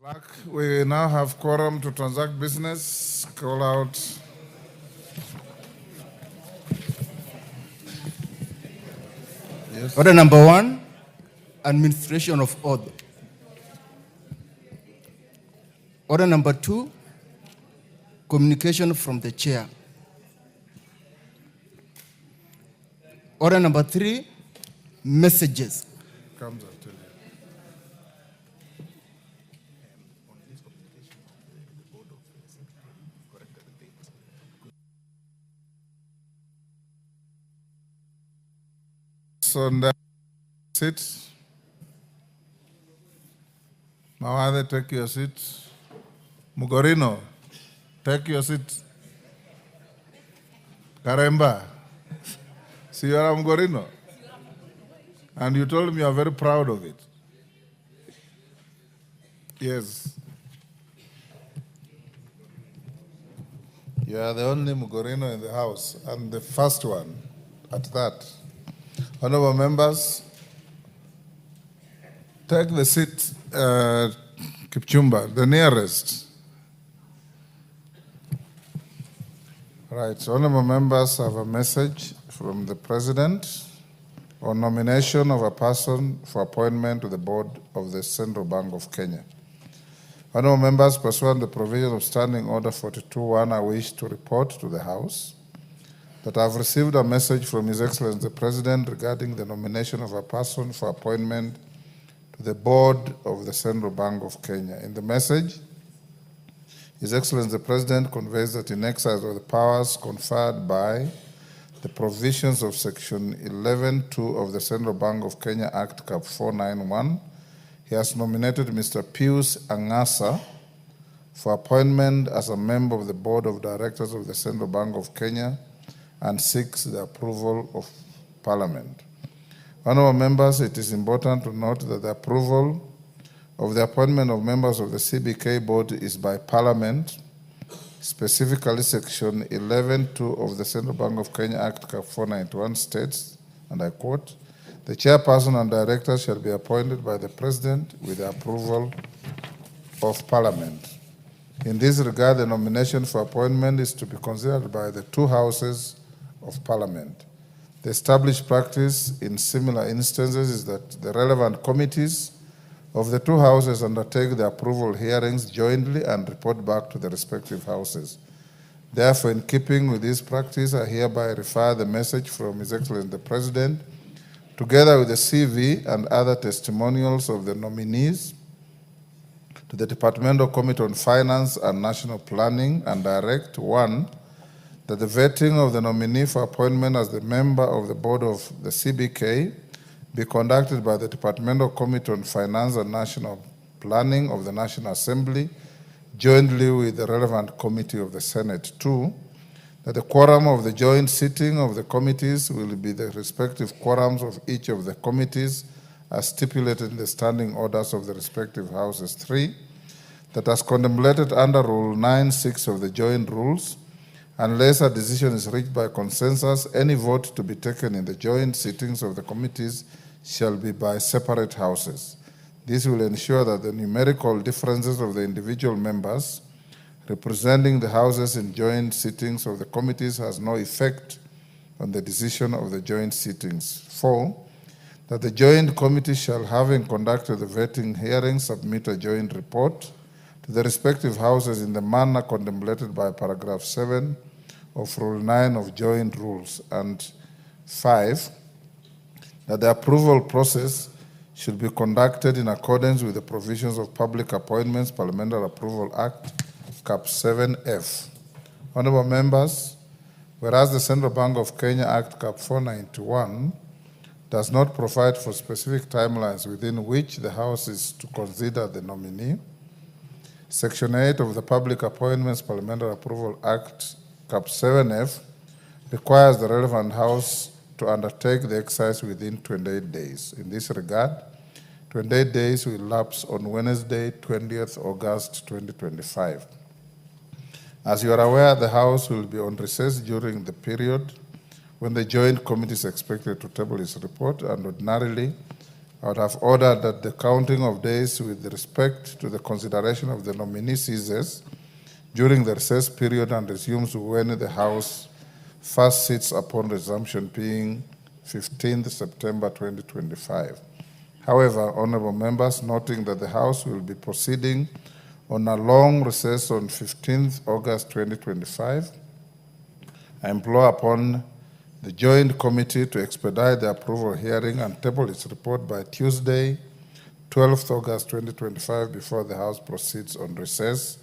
Clerk, we now have quorum to transact business. Call out. Yes. Order number 1, administration of oath. Order number 2, communication from the chair. Order number 3, messages. Comes, I'll tell you. So now sit. Mawade, take your seat. Mugorino, take your seat. Karemba, see you are Mugorino. And you told me you are very proud of it. Yes. You are the only Mugorino in the house, and the first one at that. Honorable members, take the seat, Kipchumba, the nearest. Right, so honorable members have a message from the President on nomination of a person for appointment to the board of the Central Bank of Kenya. Honorable members, pursuant to the provision of Standing Order 42.1, I wish to report to the House that I have received a message from His Excellency the President regarding the nomination of a person for appointment to the board of the Central Bank of Kenya. In the message, His Excellency the President conveys that in exercise of the powers conferred by the provisions of Section 11.2 of the Central Bank of Kenya Act Cap 491, he has nominated Mr. Pius Angasa for appointment as a member of the Board of Directors of the Central Bank of Kenya and seeks the approval of Parliament. Honorable members, it is important to note that the approval of the appointment of members of the CBK board is by Parliament, specifically Section 11.2 of the Central Bank of Kenya Act Cap 491 states, and I quote, "The chairperson and director shall be appointed by the President with the approval of Parliament." In this regard, the nomination for appointment is to be considered by the two houses of Parliament. The established practice in similar instances is that the relevant committees of the two houses undertake the approval hearings jointly and report back to the respective houses. Therefore, in keeping with this practice, I hereby refer the message from His Excellency the President, together with the CV and other testimonials of the nominees, to the Departmental Committee on Finance and National Planning, and direct, 1, that the vetting of the nominee for appointment as the member of the board of the CBK be conducted by the Departmental Committee on Finance and National Planning of the National Assembly, jointly with the relevant committee of the Senate. 2, that the quorum of the joint sitting of the committees will be the respective quorums of each of the committees as stipulated in the standing orders of the respective houses. 3, that as contemplated under Rule 9.6 of the joint rules, unless a decision is reached by consensus, any vote to be taken in the joint sittings of the committees shall be by separate houses. This will ensure that the numerical differences of the individual members representing the houses in joint sittings of the committees has no effect on the decision of the joint sittings. 4, that the joint committee shall, having conducted the vetting hearing, submit a joint report to the respective houses in the manner contemplated by paragraph 7 of Rule 9 of Joint Rules. And 5, that the approval process should be conducted in accordance with the provisions of Public Appointments Parliamentary Approval Act, Cap 7F. Honorable members, whereas the Central Bank of Kenya Act Cap 491 does not provide for specific timelines within which the House is to consider the nominee, Section 8 of the Public Appointments Parliamentary Approval Act, Cap 7F, requires the relevant House to undertake the exercise within 28 days. In this regard, 28 days will lapse on Wednesday, 20th August 2025. As you are aware, the House will be on recess during the period when the Joint Committee is expected to table its report, and ordinarily I would have ordered that the counting of days with respect to the consideration of the nominee ceases during the recess period and resumes when the House first sits upon resumption, being 15th September 2025. However, honorable members, noting that the House will be proceeding on a long recess on 15th August 2025, I implore upon the Joint Committee to expedite the approval hearing and table its report by Tuesday, 12th August 2025, before the House proceeds on recess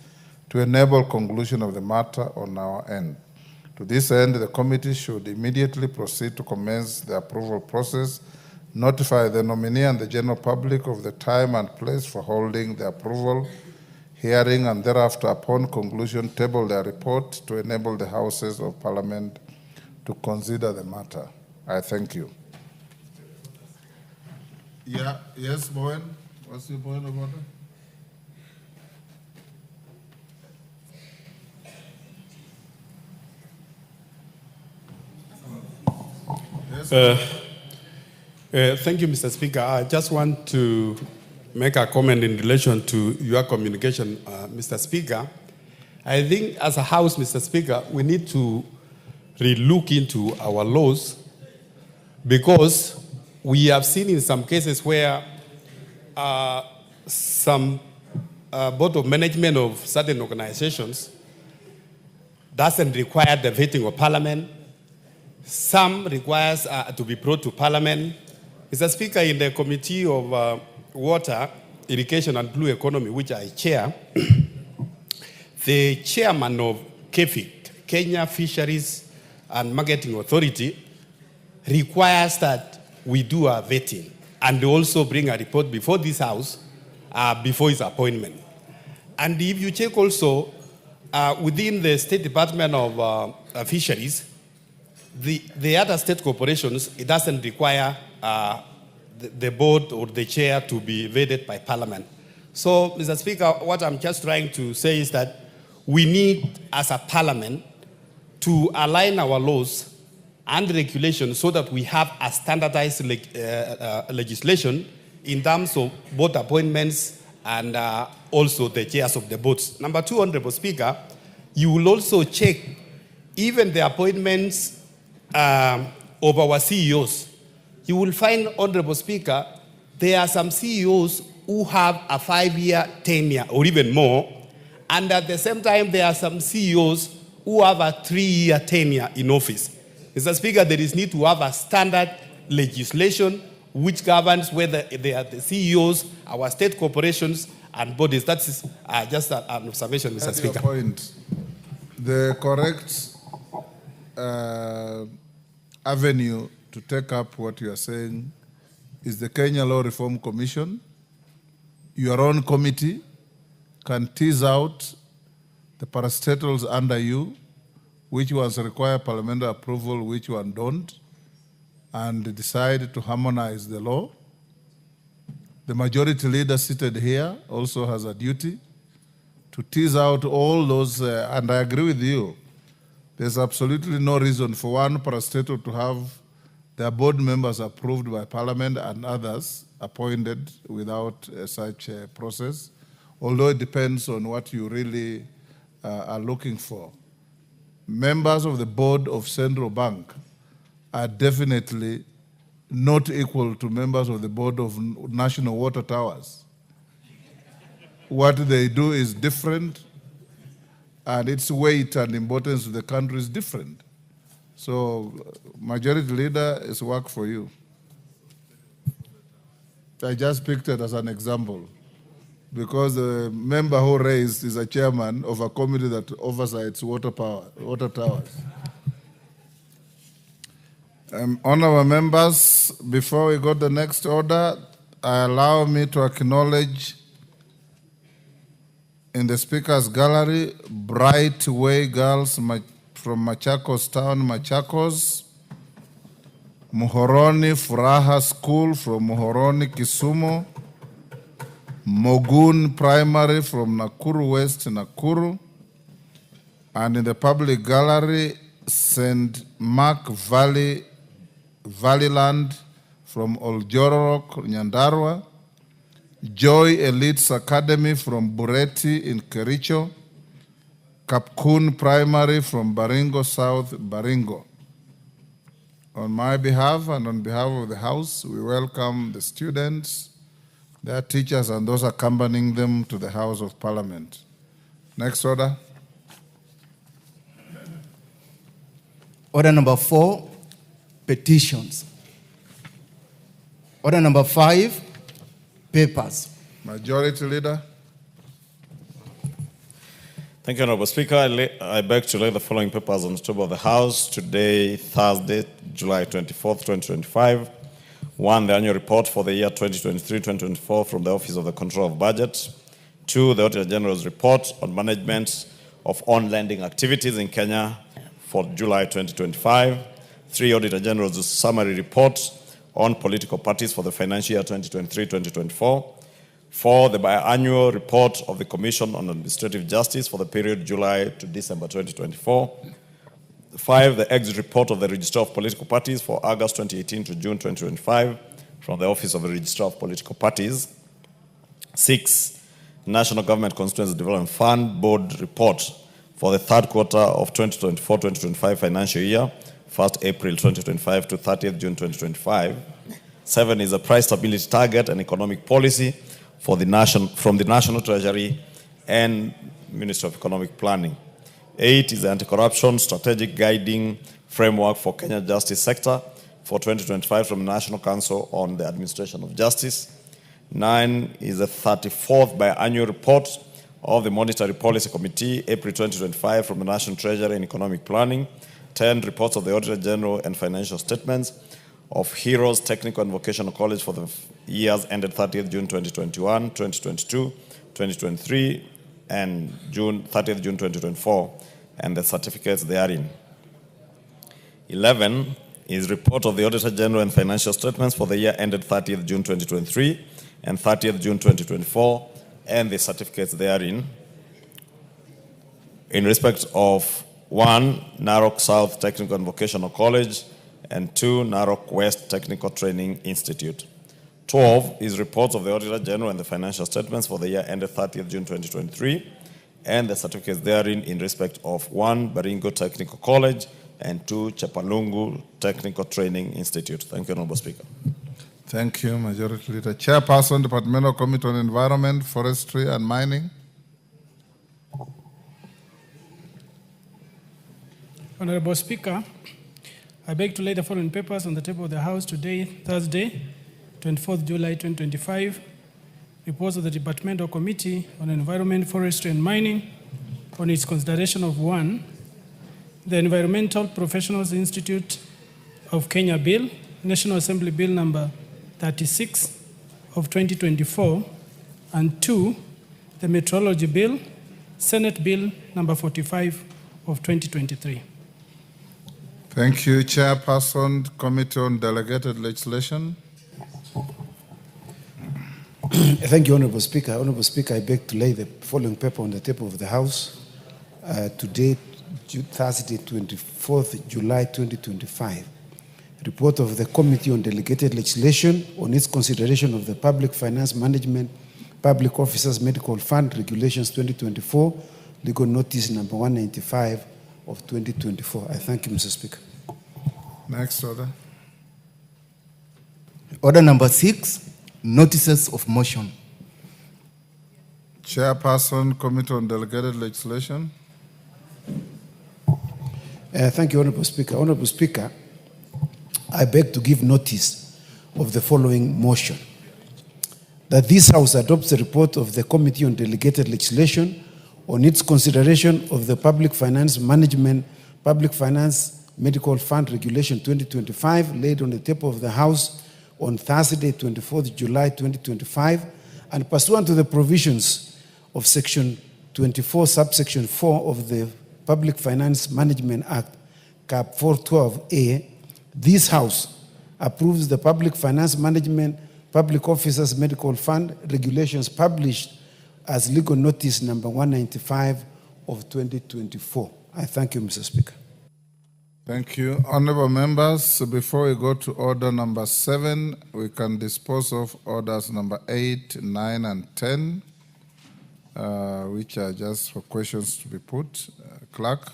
to enable conclusion of the matter on our end. To this end, the committee should immediately proceed to commence the approval process, notify the nominee and the general public of the time and place for holding the approval hearing, and thereafter, upon conclusion, table their report to enable the Houses of Parliament to consider the matter. I thank you. Yeah, yes, Bowen? What's your point of order? Thank you, Mr. Speaker. I just want to make a comment in relation to your communication, Mr. Speaker. I think as a House, Mr. Speaker, we need to re-look into our laws, because we have seen in some cases where some board of management of certain organizations doesn't require the vetting of Parliament. Some requires to be brought to Parliament. Mr. Speaker, in the Committee of Water, Irrigation and Blue Economy, which I chair, the chairman of KFIC, Kenya Fisheries and Marketing Authority, requires that we do a vetting and also bring a report before this House before his appointment. And if you check also within the State Department of Fisheries, the other state corporations, it doesn't require the board or the chair to be vetted by Parliament. So, Mr. Speaker, what I'm just trying to say is that we need, as a Parliament, to align our laws and regulations so that we have a standardized legislation in terms of board appointments and also the chairs of the boards. Number two, Honorable Speaker, you will also check even the appointments of our CEOs. You will find, Honorable Speaker, there are some CEOs who have a 5-year tenure or even more, and at the same time, there are some CEOs who have a 3-year tenure in office. Mr. Speaker, there is need to have a standard legislation which governs whether they are the CEOs, our state corporations, and bodies. That is just an observation, Mr. Speaker. Your point. The correct avenue to take up what you are saying is the Kenya Law Reform Commission. Your own committee can tease out the parastatals under you, which ones require parliamentary approval, which one don't, and decide to harmonize the law. The majority leader seated here also has a duty to tease out all those, and I agree with you. There's absolutely no reason for one parastatal to have their board members approved by Parliament and others appointed without such a process, although it depends on what you really are looking for. Members of the board of Central Bank are definitely not equal to members of the board of National Water Towers. What they do is different, and its weight and importance to the country is different. So, majority leader is work for you. I just picked it as an example because the member who raised is a chairman of a committee that oversights water towers. Honorable members, before we go to the next order, allow me to acknowledge in the speaker's gallery, Bright Way Girls from Machakos Town, Machakos, Muhoroni Furaha School from Muhoroni, Kisumu, Mogun Primary from Nakuru West, Nakuru, and in the public gallery, St. Mark Valleyland from Oljororok, Nyandarua, Joy Elites Academy from Bureti in Kericho, Kapkun Primary from Baringo South, Baringo. On my behalf and on behalf of the House, we welcome the students, their teachers, and those accompanying them to the House of Parliament. Next order. Order number 4, petitions. Order number 5, papers. Majority Leader. Thank you, Honorable Speaker. I beg to lay the following papers on the table of the House today, Thursday, July 24th, 2025. 1, the annual report for the year 2023-2024 from the Office of the Control of Budget. 2, the Auditor General's report on management of on-lending activities in Kenya for July 2025. 3, Auditor General's summary report on political parties for the financial year 2023-2024. 4, the biannual report of the Commission on Administrative Justice for the period July to December 2024. 5, the exit report of the Registrar of Political Parties for August 2018 to June 2025 from the Office of the Registrar of Political Parties. 6, National Government Constituency Development Fund Board report for the third quarter of 2024-2025 financial year, 1st April 2025 to 30th June 2025. 7 is a price stability target and economic policy for from the National Treasury and Ministry of Economic Planning. 8 is the anti-corruption strategic guiding framework for Kenya justice sector for 2025 from the National Council on the Administration of Justice. 9 is the 34th biannual report of the Monetary Policy Committee, April 2025 from the National Treasury and Economic Planning. 10, reports of the Auditor General and financial statements of Heroes Technical and Vocational College for the years ended 30th June 2021, 2022, 2023, and 30th June 2024, and the certificates therein. 11 is report of the Auditor General and financial statements for the year ended 30th June 2023 and 30th June 2024, and the certificates therein. In respect of 1, Narok South Technical and Vocational College, and 2, Narok West Technical Training Institute. 12 is reports of the Auditor General and the financial statements for the year ended 30th June 2023, and the certificates therein in respect of 1, Baringo Technical College, and 2, Chepalungu Technical Training Institute. Thank you, Honorable Speaker. Thank you, Majority Leader. Chairperson, Departmental Committee on Environment, Forestry and Mining. Honorable Speaker, I beg to lay the following papers on the table of the House today, Thursday, 24th July 2025. Reports of the Departmental Committee on Environment, Forestry and Mining on its consideration of 1, the Environmental Professionals Institute of Kenya Bill, National Assembly Bill number 36 of 2024, and 2, the Meteorology Bill, Senate Bill number 45 of 2023. Thank you, Chairperson, Committee on Delegated Legislation. Thank you, Honorable Speaker. Honorable Speaker, I beg to lay the following paper on the table of the House today, Thursday, 24th July 2025. Report of the Committee on Delegated Legislation on its consideration of the Public Finance Management, Public Officers Medical Fund Regulations 2024, Legal Notice number 195 of 2024. I thank you, Mr. Speaker. Next order. Order number 6, notices of motion. Chairperson, Committee on Delegated Legislation. Thank you, Honorable Speaker. Honorable Speaker, I beg to give notice of the following motion. That this House adopts the report of the Committee on Delegated Legislation on its consideration of the Public Finance Management, Public Finance Medical Fund Regulation 2025 laid on the table of the House on Thursday, 24th July 2025, and pursuant to the provisions of Section 24, subsection 4 of the Public Finance Management Act, Cap 412A, this House approves the Public Finance Management Public Officers Medical Fund regulations published as legal notice number 195 of 2024. I thank you, Mr. Speaker. Thank you. Honorable members, before we go to order number 7, we can dispose of orders number 8, 9, and 10, which are just for questions to be put. Clerk.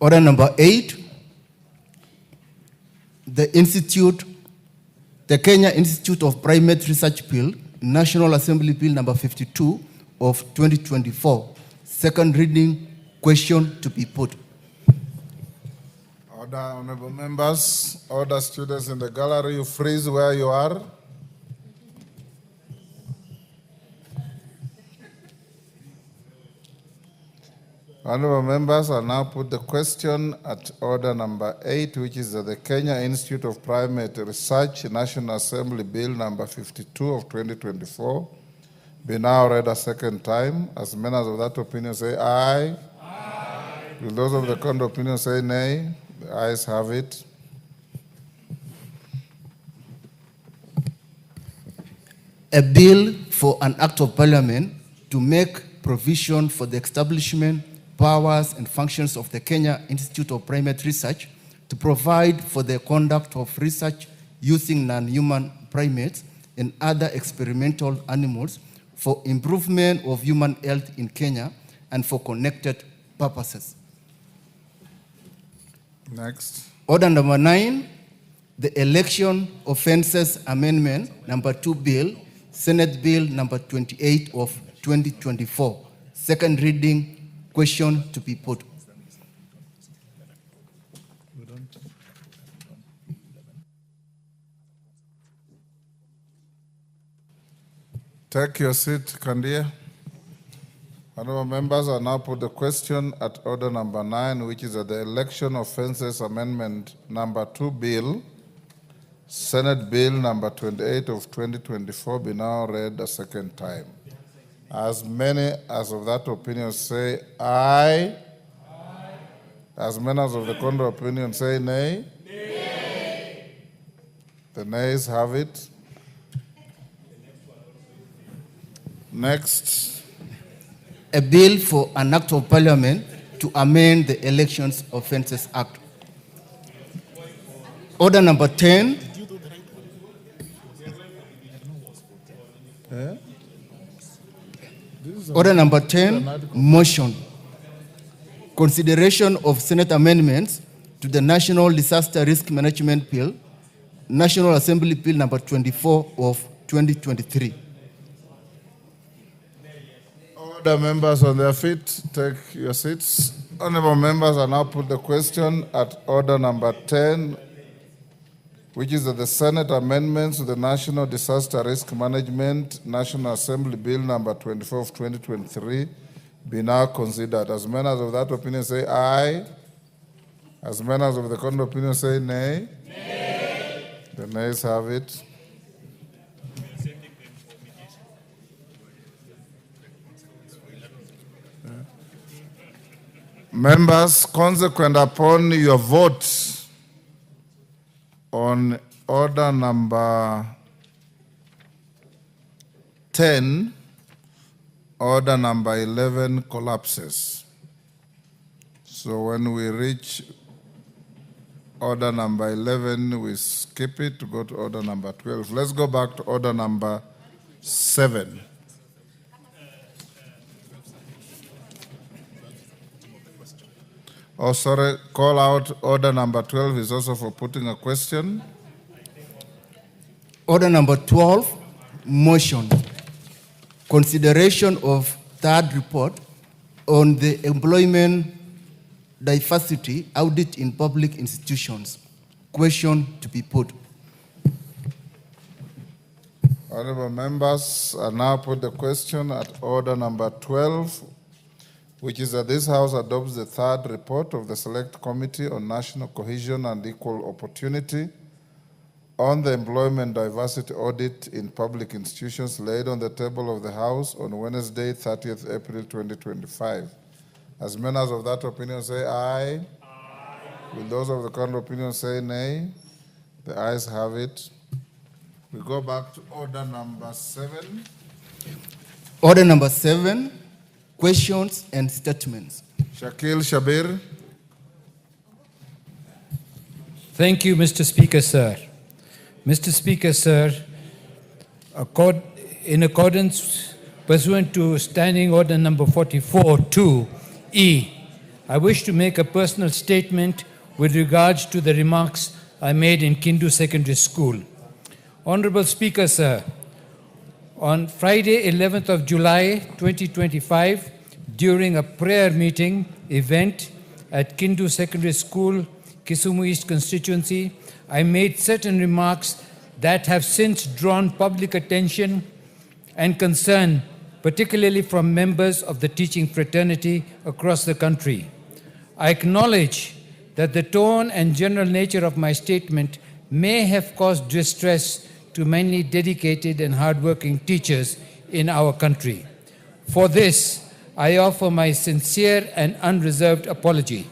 Order number 8, the Kenya Institute of Primate Research Bill, National Assembly Bill number 52 of 2024. Second reading, question to be put. Order, honorable members. Order, students in the gallery. You freeze where you are. Honorable members, I now put the question at order number 8, which is that the Kenya Institute of Primate Research National Assembly Bill number 52 of 2024 be now read a second time. As members of that opinion say aye. Aye. Will those of the contrary opinion say nay? The ayes have it. A bill for an act of parliament to make provision for the establishment, powers and functions of the Kenya Institute of Primate Research to provide for the conduct of research using non-human primates and other experimental animals for improvement of human health in Kenya and for connected purposes. Next. Order number 9, the Election Offences Amendment number 2 Bill, Senate Bill number 28 of 2024. Second reading, question to be put. Take your seat, Kandia. Honorable members, I now put the question at order number 9, which is that the Election Offences Amendment number 2 Bill, Senate Bill number 28 of 2024 be now read a second time. As many as of that opinion say aye. Aye. As many as of the contrary opinion say nay. Nay. The nays have it. Next. A bill for an act of parliament to amend the Elections Offences Act. Order number 10. Order number 10, motion. Consideration of Senate amendments to the National Disaster Risk Management Bill, National Assembly Bill number 24 of 2023. Order, members on their feet, take your seats. Honorable members, I now put the question at order number 10, which is that the Senate amendments to the National Disaster Risk Management National Assembly Bill number 24 of 2023 be now considered. As members of that opinion say aye. As members of the contrary opinion say nay. Nay. The nays have it. Members, consequent upon your vote on order number 10, order number 11 collapses. So when we reach order number 11, we skip it to go to order number 12. Let's go back to order number 7. Oh, sorry, call out order number 12 is also for putting a question. Order number 12, motion. Consideration of third report on the employment diversity audit in public institutions. Question to be put. Honorable members, I now put the question at order number 12, which is that this House adopts the third report of the Select Committee on National Cohesion and Equal Opportunity on the employment diversity audit in public institutions laid on the table of the House on Wednesday, 30th April 2025. As members of that opinion say aye. Aye. Will those of the contrary opinion say nay? The ayes have it. We go back to order number 7. Order number 7, questions, and statements. Shakil Shabir. Thank you, Mr. Speaker, sir. Mr. Speaker, sir, in accordance pursuant to Standing Order number 44-2E, I wish to make a personal statement with regards to the remarks I made in Kindu Secondary School. Honorable Speaker, sir, on Friday, 11th of July, 2025, during a prayer meeting event at Kindu Secondary School, Kisumu East constituency, I made certain remarks that have since drawn public attention and concern, particularly from members of the teaching fraternity across the country. I acknowledge that the tone and general nature of my statement may have caused distress to many dedicated and hardworking teachers in our country. For this, I offer my sincere and unreserved apology.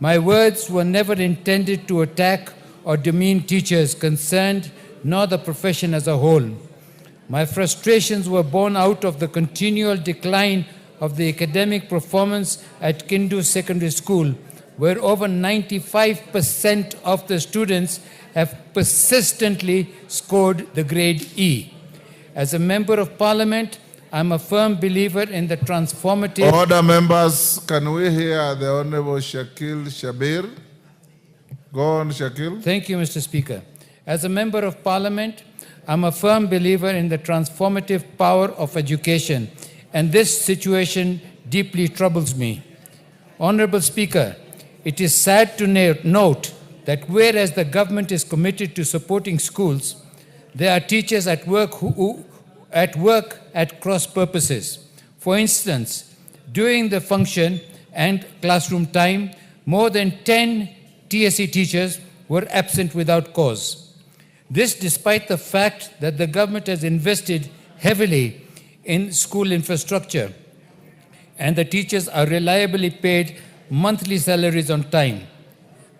My words were never intended to attack or demean teachers concerned, nor the profession as a whole. My frustrations were born out of the continual decline of the academic performance at Kindu Secondary School, where over 95% of the students have persistently scored the grade E. As a member of parliament, I'm a firm believer in the transformative... Order, members. Can we hear the Honorable Shakil Shabir? Go on, Shakil. Thank you, Mr. Speaker. As a member of parliament, I'm a firm believer in the transformative power of education, and this situation deeply troubles me. Honorable Speaker, it is sad to note that whereas the government is committed to supporting schools, there are teachers at work who at cross purposes. For instance, during the function and classroom time, more than 10 TSC teachers were absent without cause. This despite the fact that the government has invested heavily in school infrastructure and the teachers are reliably paid monthly salaries on time.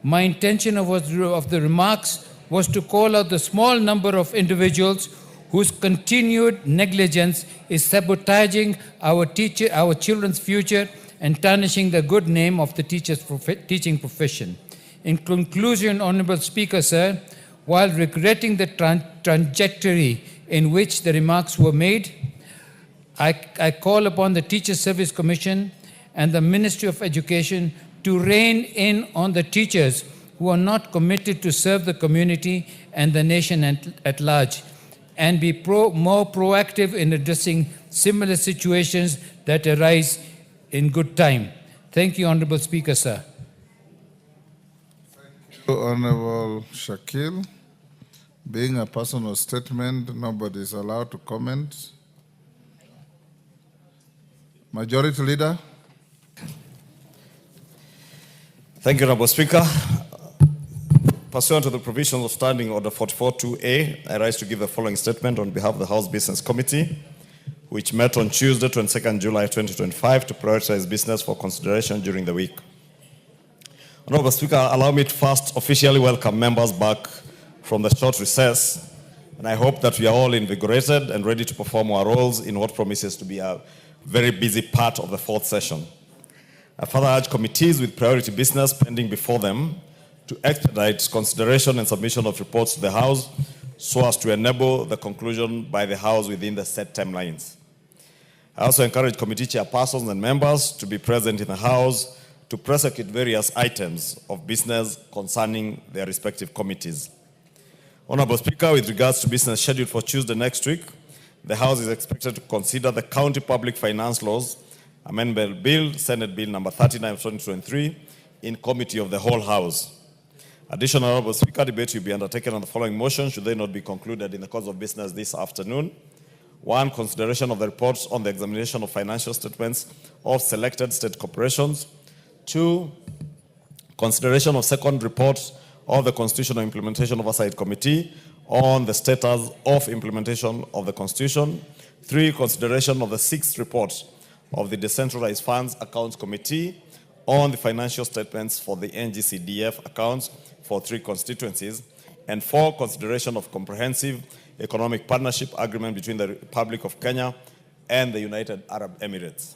My intention of the remarks was to call out the small number of individuals whose continued negligence is sabotaging our children's future and tarnishing the good name of the teaching profession. In conclusion, Honorable Speaker, sir, while regretting the trajectory in which the remarks were made, I call upon the Teacher Service Commission and the Ministry of Education to rein in on the teachers who are not committed to serve the community and the nation at large, and be more proactive in addressing similar situations that arise in good time. Thank you, Honorable Speaker, sir. Thank you, Honorable Shakil. Being a personal statement, nobody is allowed to comment. Majority Leader. Thank you, Honorable Speaker. Pursuant to the provisions of Standing Order 44-2A, I rise to give the following statement on behalf of the House Business Committee, which met on Tuesday, 22nd July 2025, to prioritize business for consideration during the week. Honorable Speaker, allow me to first officially welcome members back from the short recess, and I hope that we are all invigorated and ready to perform our roles in what promises to be a very busy part of the fourth session. I further urge committees with priority business pending before them to expedite consideration and submission of reports to the House so as to enable the conclusion by the House within the set timelines. I also encourage committee chairpersons and members to be present in the House to prosecute various items of business concerning their respective committees. Honorable Speaker, with regards to business scheduled for Tuesday next week, the House is expected to consider the County Public Finance Laws Amendment Bill, Senate Bill number 39 of 2023, in Committee of the Whole House. Additional, Honorable Speaker, debate will be undertaken on the following motion should they not be concluded in the course of business this afternoon. 1, consideration of the reports on the examination of financial statements of selected state corporations. 2, consideration of second report of the Constitutional Implementation Oversight Committee on the status of implementation of the Constitution. 3, consideration of the 6th report of the Decentralized Funds Accounts Committee on the financial statements for the NGCDF accounts for 3 constituencies. And 4, consideration of comprehensive economic partnership agreement between the Republic of Kenya and the United Arab Emirates.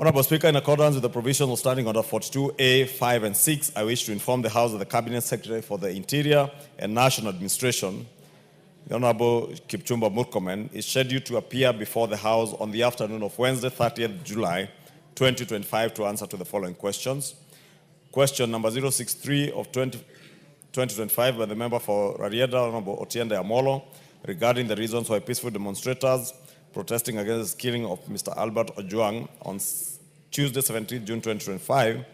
Honorable Speaker, in accordance with the provisions of Standing Order 42A, 5 and 6, I wish to inform the House that the Cabinet Secretary for the Interior and National Administration, the Honorable Kipchumba Murkomen, is scheduled to appear before the House on the afternoon of Wednesday, 30th July 2025 to answer to the following questions. Question number 063 of 2025 by the member for Rarieda, Honorable Otiende Amolo, regarding the reasons why peaceful demonstrators protesting against the killing of Mr. Albert Ojwang on Tuesday, 17 June 2025,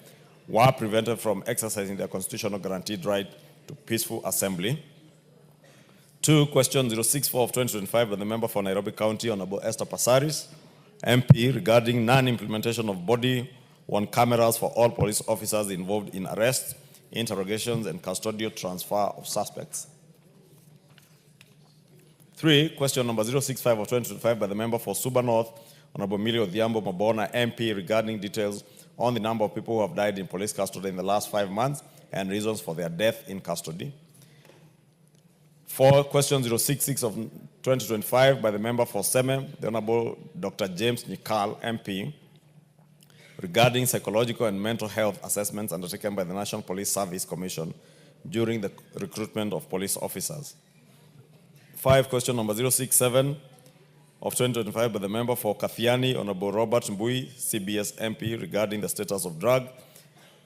were prevented from exercising their constitutional guaranteed right to peaceful assembly. 2, question 064 of 2025 by the member for Nairobi County, Honorable Esther Passaris, MP, regarding non-implementation of body-worn cameras for all police officers involved in arrests, interrogations, and custodial transfer of suspects. 3, question number 065 of 2025 by the member for Suba North, Honorable Millie Odhiambo Mabona, MP, regarding details on the number of people who have died in police custody in the last 5 months and reasons for their death in custody. 4, question 066 of 2025 by the member for Seme, the Honorable Dr. James Nikal, MP, regarding psychological and mental health assessments undertaken by the National Police Service Commission during the recruitment of police officers. 5, question number 067 of 2025 by the member for Kathiani, Honorable Robert Mbui, CBS MP, regarding the status of drug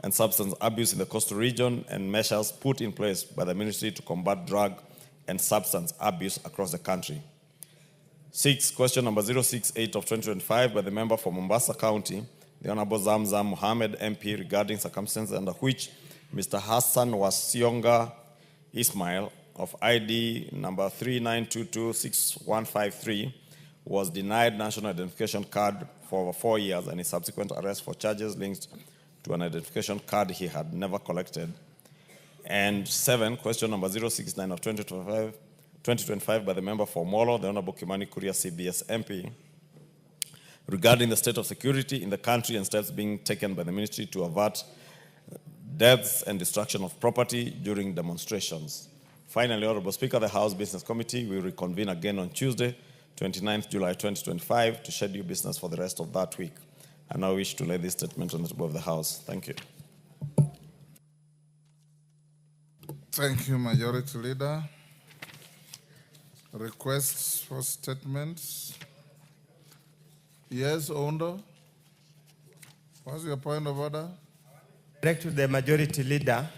and substance abuse in the coastal region and measures put in place by the ministry to combat drug and substance abuse across the country. 6, question number 068 of 2025 by the member for Mombasa County, the Honorable Zamzam Mohammed MP, regarding circumstances under which Mr. Hassan Wasionga Ismail of ID number 39226153 was denied national identification card for over 4 years and his subsequent arrest for charges linked to an identification card he had never collected. And 7, question number 069 of 2025 by the member for Molo, the Honorable Kimani Kuria, CBS MP, regarding the state of security in the country and steps being taken by the ministry to avert deaths and destruction of property during demonstrations. Finally, Honorable Speaker, the House Business Committee will reconvene again on Tuesday, 29th July 2025, to schedule business for the rest of that week. I now wish to lay this statement on the table of the House. Thank you. Thank you, Majority Leader. Requests for statements. Yes, Ondo. What's your point of order? Direct to the Majority Leader.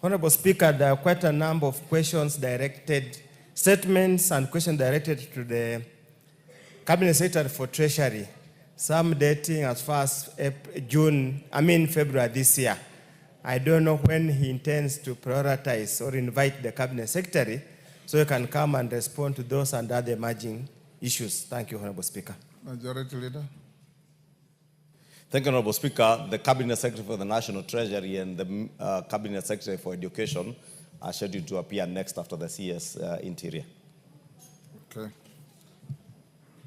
Honorable Speaker, there are quite a number of questions directed, statements and questions directed to the Cabinet Secretary for Treasury, some dating as far as February this year. I don't know when he intends to prioritize or invite the Cabinet Secretary so he can come and respond to those and other emerging issues. Thank you, Honorable Speaker. Majority Leader. Thank you, Honorable Speaker. The Cabinet Secretary for the National Treasury and the Cabinet Secretary for Education are scheduled to appear next after the CS Interior. Okay.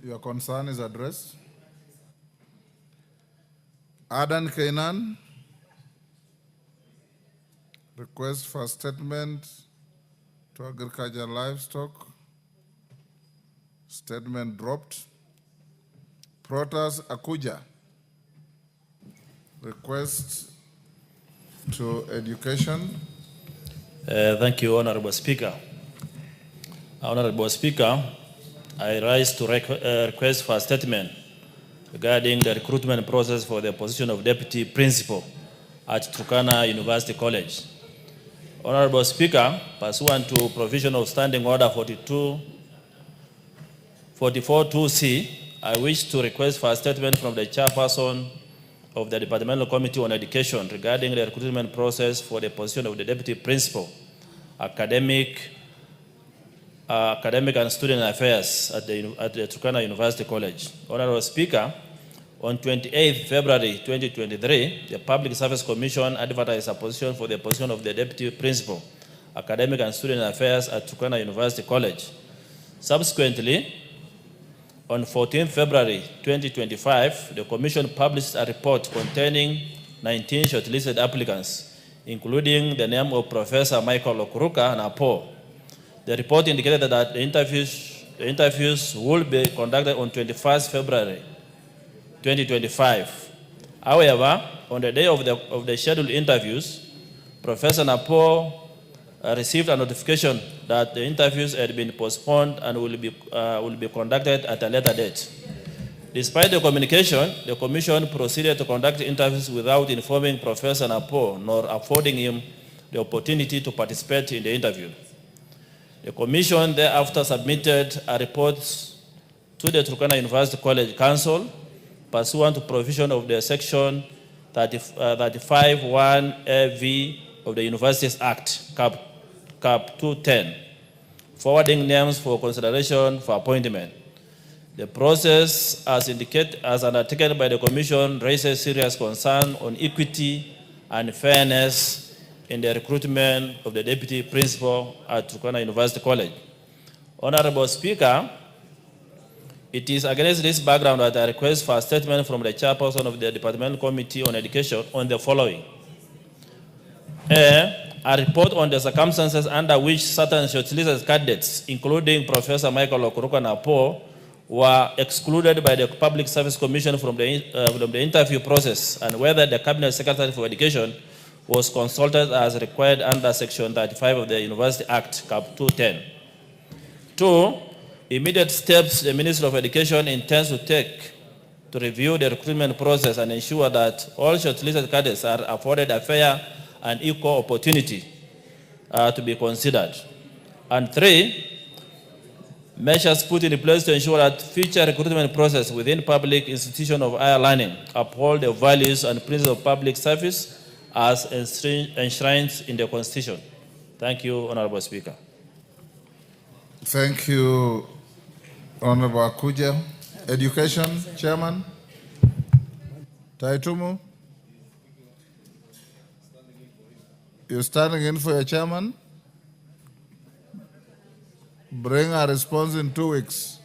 Your concern is addressed. Adan Kainan. Request for statement to agriculture and livestock. Statement dropped. Protas Akuja. Request to education. Thank you, Honorable Speaker. Honorable Speaker, I rise to request for a statement regarding the recruitment process for the position of Deputy Principal at Turkana University College. Honorable Speaker, pursuant to provision of Standing Order 44.2c, I wish to request for a statement from the Chairperson of the Departmental Committee on Education regarding the recruitment process for the position of the Deputy Principal, Academic and Student Affairs at the Turkana University College. Honorable Speaker, on 28 February 2023, the Public Service Commission advertised a position for the position of the Deputy Principal, Academic and Student Affairs at Turkana University College. Subsequently, on 14 February 2025, the Commission published a report containing 19 shortlisted applicants, including the name of Professor Michael Okuruka Napo. The report indicated that the interviews will be conducted on 21st February 2025. However, on the day of the scheduled interviews, Professor Napo received a notification that the interviews had been postponed and will be conducted at a later date. Despite the communication, the Commission proceeded to conduct interviews without informing Professor Napo nor affording him the opportunity to participate in the interview. The Commission thereafter submitted a report to the Turkana University College Council pursuant to provision of the Section 35(1)(a)(v) of the Universities Act, Cap 210, forwarding names for consideration for appointment. The process, as undertaken by the Commission, raises serious concern on equity and fairness in the recruitment of the Deputy Principal at Turkana University College. Honorable Speaker, it is against this background that I request for a statement from the chairperson of the Departmental Committee on Education on the following. A report on the circumstances under which certain shortlisted candidates, including Professor Michael Okuruka Napo, were excluded by the Public Service Commission from the interview process, and whether the Cabinet Secretary for Education was consulted as required under Section 35 of the University Act, Cap 210. 2, immediate steps the Ministry of Education intends to take to review the recruitment process and ensure that all shortlisted candidates are afforded a fair and equal opportunity to be considered. And 3, measures put in place to ensure that future recruitment process within public institutions of higher learning uphold the values and principles of public service as enshrined in the Constitution. Thank you, Honorable Speaker. Thank you, Honorable Akuja. Education, Chairman. Taitumu. You're standing in for your chairman? Bring a response in 2 weeks.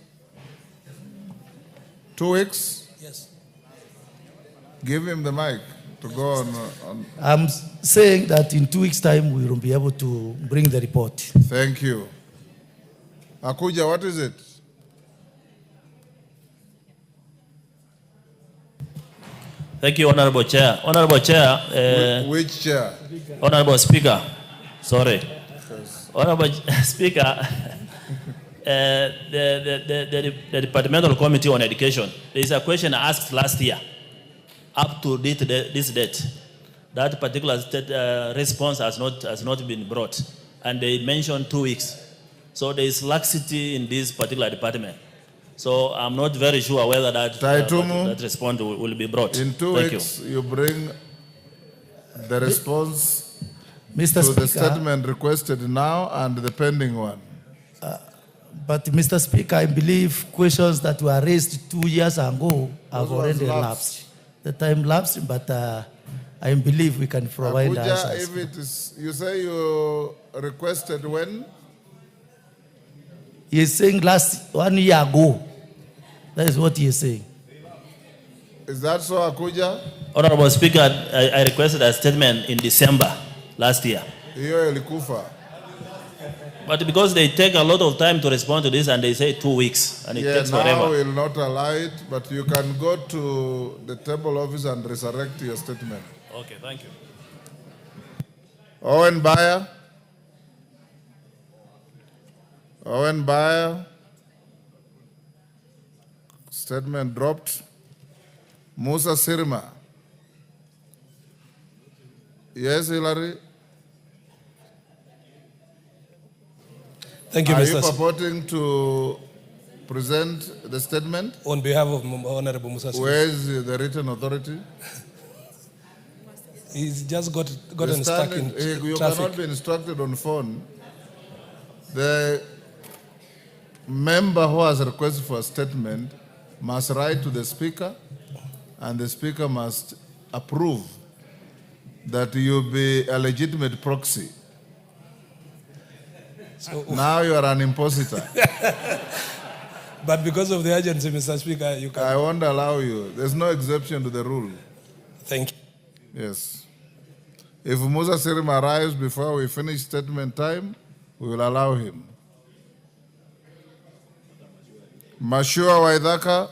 2 weeks? Yes. Give him the mic to go on. I'm saying that in 2 weeks' time we will be able to bring the report. Thank you. Akuja, what is it? Thank you, Honorable Chair. Honorable Chair. Which chair? Honorable Speaker. Sorry. Honorable Speaker. The Departmental Committee on Education, there is a question asked last year, up to this date. That particular response has not been brought, and they mentioned 2 weeks. So there is laxity in this particular department. So I'm not very sure whether that response will be brought. In 2 weeks, you bring the response Mr. to the Speaker, statement requested now and the pending one. but Mr. Speaker, I believe questions that were raised 2 years ago have already lapsed. The time lapsed, but I believe we can provide Abuja, answers. if it is, you say you requested when? He is saying 1 year ago. That is what he is saying. Is that so, Akuja? Honorable Speaker, I requested a statement in December last year. Hiyo ilikufa. But because they take a lot of time to respond to this and they say 2 weeks and it takes Now forever. will not allow it, but you can go to the table office and resurrect your statement. Okay, thank you. Owen Bayer. Owen Bayer. Statement dropped. Musa Sirma. Yes, Hillary? Thank you, Are Mr. you purporting to present the statement? On behalf of Honorable Musa Sirma. Where is the written authority? He's just gotten stuck in You traffic. cannot be instructed on phone. The member who has requested for a statement must write to the speaker, and the speaker must approve that you be a legitimate proxy. So, now you are an impositor. but because of the urgency, Mr. Speaker, you can. I won't allow you. There's no exception to the rule. Thank you. Yes. If Musa Sirim arrives before we finish statement time, we will allow him. Mashua Waidhaka.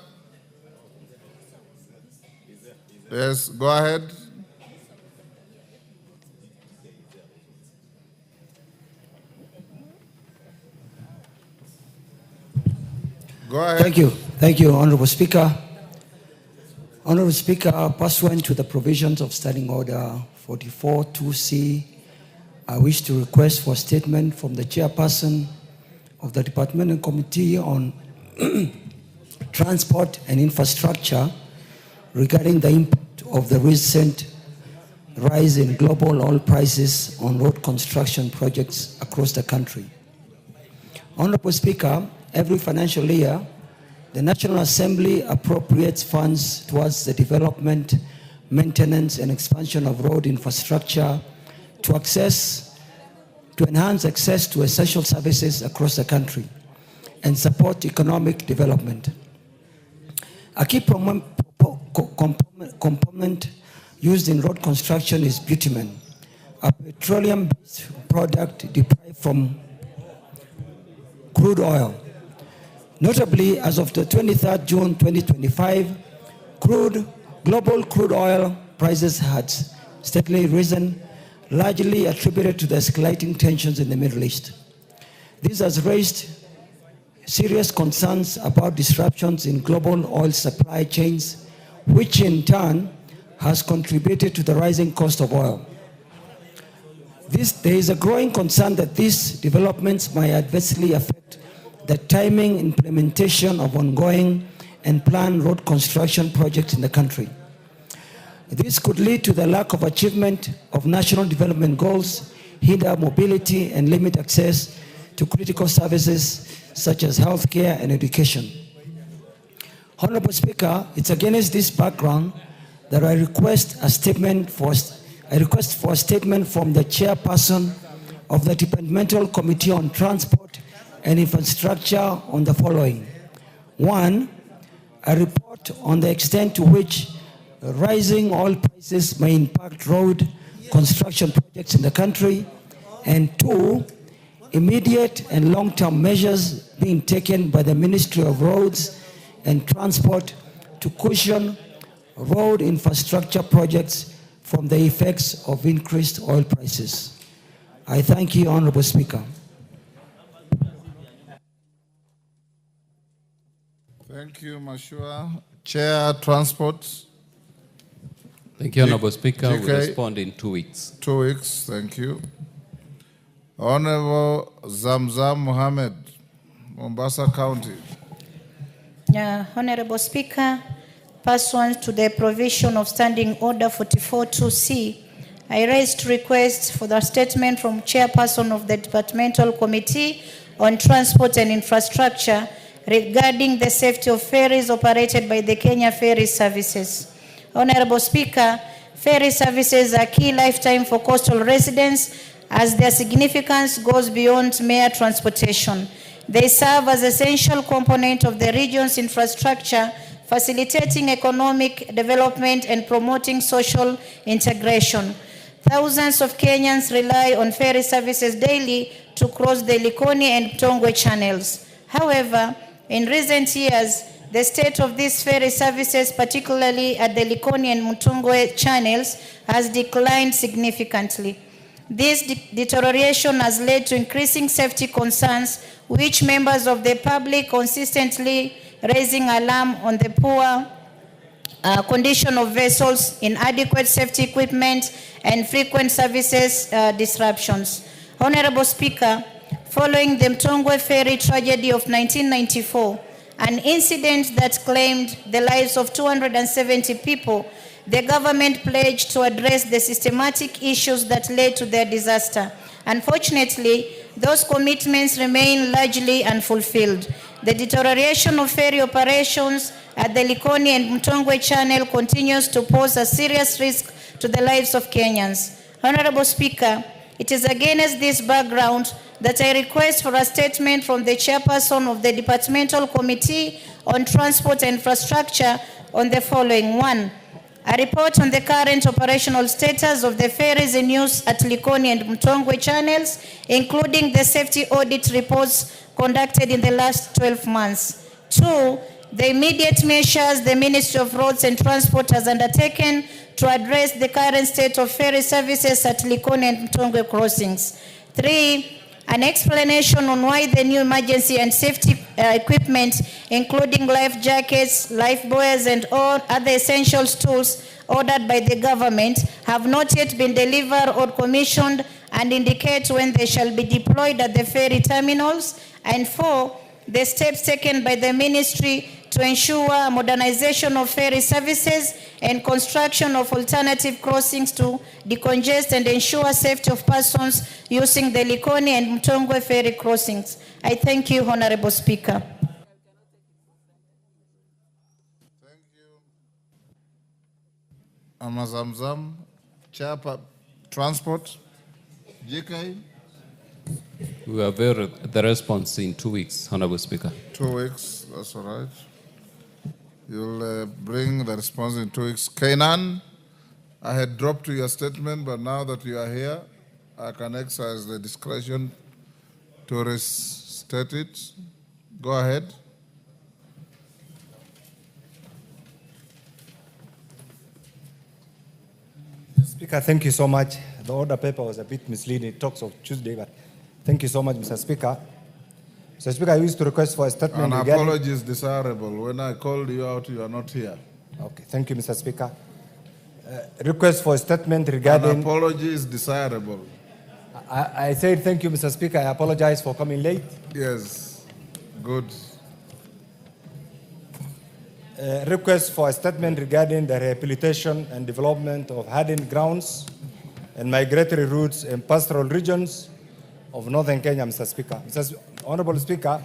Yes, go ahead. Go ahead. Thank you, Honorable Speaker. Honorable Speaker, pursuant to the provisions of Standing Order 44-2C, I wish to request for a statement from the chairperson of the Departmental Committee on Transport and Infrastructure regarding the impact of the recent rise in global oil prices on road construction projects across the country. Honorable Speaker, every financial year, the National Assembly appropriates funds towards the development, maintenance, and expansion of road infrastructure to enhance access to essential services across the country and support economic development. A key component used in road construction is bitumen, a petroleum-based product derived from crude oil. Notably, as of the 23rd June 2025, global crude oil prices had steadily risen, largely attributed to the escalating tensions in the Middle East. This has raised serious concerns about disruptions in global oil supply chains, which in turn has contributed to the rising cost of oil. There is a growing concern that these developments might adversely affect the timing implementation of ongoing and planned road construction projects in the country. This could lead to the lack of achievement of national development goals, hinder mobility, and limit access to critical services such as healthcare and education. Honorable Speaker, it's against this background that I request for a statement from the chairperson of the Departmental Committee on Transport and Infrastructure on the following. 1, a report on the extent to which rising oil prices may impact road construction projects in the country, and 2, immediate and long-term measures being taken by the Ministry of Roads and Transport to cushion road infrastructure projects from the effects of increased oil prices. I thank you, Honorable Speaker. Thank you, Mashua. Chair, Transport. Thank you, Honorable Speaker. GK. We'll respond in 2 weeks. 2 weeks, thank you. Honorable Zamzam Mohammed, Mombasa County. Honorable Speaker, pursuant to the provision of Standing Order 44-2C, I raised requests for the statement from Chairperson of the Departmental Committee on Transport and Infrastructure regarding the safety of ferries operated by the Kenya Ferry Services. Honorable Speaker, ferry services are key lifetime for coastal residents as their significance goes beyond mere transportation. They serve as essential component of the region's infrastructure, facilitating economic development and promoting social integration. Thousands of Kenyans rely on ferry services daily to cross the Likoni and Mtongwe channels. However, in recent years, the state of these ferry services, particularly at the Likoni and Mtongwe channels, has declined significantly. This deterioration has led to increasing safety concerns, which members of the public consistently raising alarm on the poor condition of vessels, inadequate safety equipment, and frequent services disruptions. Honorable Speaker, following the Mtongwe ferry tragedy of 1994, an incident that claimed the lives of 270 people, the government pledged to address the systematic issues that led to their disaster. Unfortunately, those commitments remain largely unfulfilled. The deterioration of ferry operations at the Likoni and Mtongwe channel continues to pose a serious risk to the lives of Kenyans. Honorable Speaker, it is against this background that I request for a statement from the chairperson of the Departmental Committee on Transport and Infrastructure on the following. 1, a report on the current operational status of the ferries in use at Likoni and Mtongwe channels, including the safety audit reports conducted in the last 12 months. 2, the immediate measures the Ministry of Roads and Transport has undertaken to address the current state of ferry services at Likoni and Mtongwe crossings. 3, an explanation on why the new emergency and safety equipment, including life jackets, life buoys, and all other essential tools ordered by the government, have not yet been delivered or commissioned, and indicate when they shall be deployed at the ferry terminals. And 4, the steps taken by the ministry to ensure modernization of ferry services and construction of alternative crossings to decongest and ensure safety of persons using the Likoni and Mtongwe ferry crossings. I thank you, Honorable Speaker. Amazamzam, Chair Transport, JK. We will hear the response in 2 weeks, Honorable Speaker. 2 weeks, that's all right. You'll bring the response in 2 weeks. Kenyan, I had dropped your statement, but now that you are here, I can exercise the discretion to restate it. Go ahead. Speaker, thank you so much. The order paper was a bit misleading. It talks of Tuesday, but thank you so much, Mr. Speaker. Mr. Speaker, I used to request for a statement. An apology is desirable. When I called you out, you are not here. Okay, thank you, Mr. Speaker. Request for a statement regarding... An apology is desirable. I said thank you, Mr. Speaker. I apologize for coming late. Yes, good. Request for a statement regarding the rehabilitation and development of hardened grounds and migratory routes in pastoral regions of northern Kenya, Mr. Speaker. Honorable Speaker,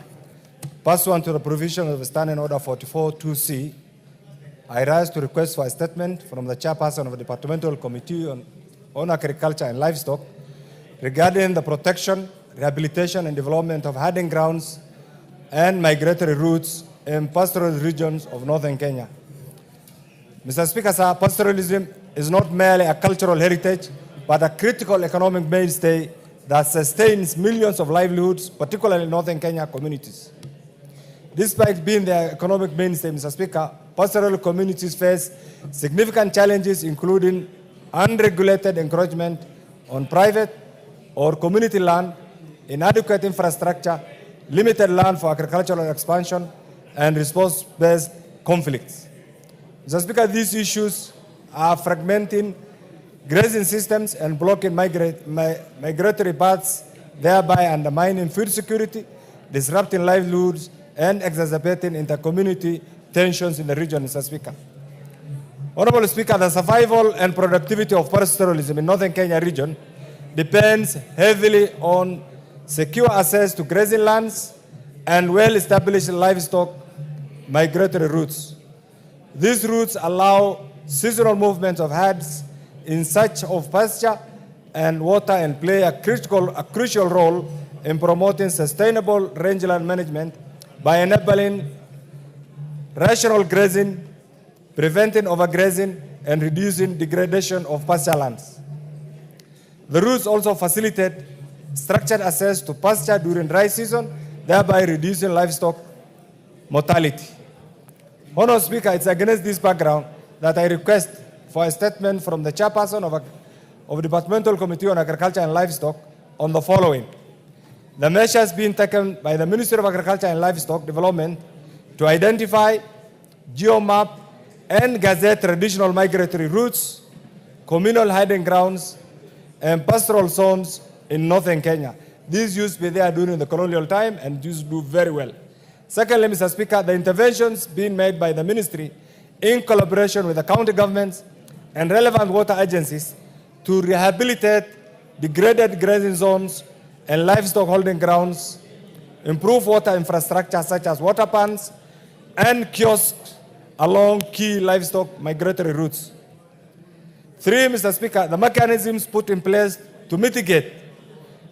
pursuant to the provision of Standing Order 44-2C, I rise to request for a statement from the chairperson of the Departmental Committee on Agriculture and Livestock regarding the protection, rehabilitation, and development of hardened grounds and migratory routes in pastoral regions of northern Kenya. Mr. Speaker, sir, pastoralism is not merely a cultural heritage, but a critical economic mainstay that sustains millions of livelihoods, particularly in northern Kenya communities. Despite being the economic mainstay, Mr. Speaker, pastoral communities face significant challenges, including unregulated encroachment on private or community land, inadequate infrastructure, limited land for agricultural expansion, and response-based conflicts. Mr. Speaker, these issues are fragmenting grazing systems and blocking migratory paths, thereby undermining food security, disrupting livelihoods, and exacerbating inter-community tensions in the region, Mr. Speaker. Honorable Speaker, the survival and productivity of pastoralism in northern Kenya region depends heavily on secure access to grazing lands and well-established livestock migratory routes. These routes allow seasonal movement of herds in search of pasture and water and play a crucial role in promoting sustainable rangeland management by enabling rational grazing, preventing overgrazing, and reducing degradation of pasture lands. The routes also facilitate structured access to pasture during dry season, thereby reducing livestock mortality. Honorable Speaker, it's against this background that I request for a statement from the chairperson of the Departmental Committee on Agriculture and Livestock on the following. The measures being taken by the Ministry of Agriculture and Livestock Development to identify, geomap, and gazette traditional migratory routes, communal hiding grounds, and pastoral zones in northern Kenya. These used to be there during the colonial time and used to do very well. Secondly, Mr. Speaker, the interventions being made by the ministry in collaboration with the county governments and relevant water agencies to rehabilitate degraded grazing zones and livestock holding grounds, improve water infrastructure such as water ponds and kiosks along key livestock migratory routes. 3, Mr. Speaker, the mechanisms put in place to mitigate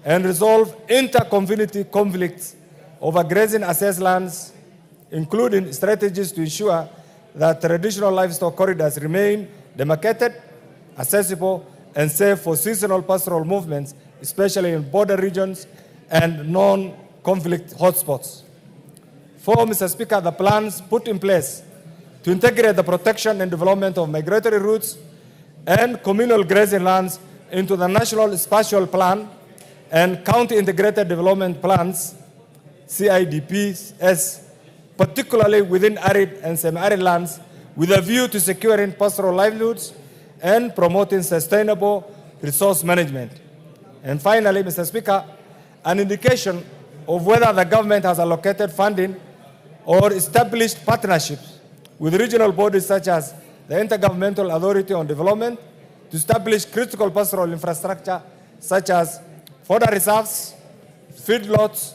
and resolve inter-community conflicts over grazing access lands, including strategies to ensure that traditional livestock corridors remain demarcated, accessible, and safe for seasonal pastoral movements, especially in border regions and non-conflict hotspots. For, Mr. Speaker, the plans put in place to integrate the protection and development of migratory routes and communal grazing lands into the National Spatial Plan and County Integrated Development Plans, CIDPs, particularly within arid and semi-arid lands, with a view to securing pastoral livelihoods and promoting sustainable resource management. And finally, Mr. Speaker, an indication of whether the government has allocated funding or established partnerships with regional bodies such as the Intergovernmental Authority on Development to establish critical pastoral infrastructure such as fodder reserves, feedlots,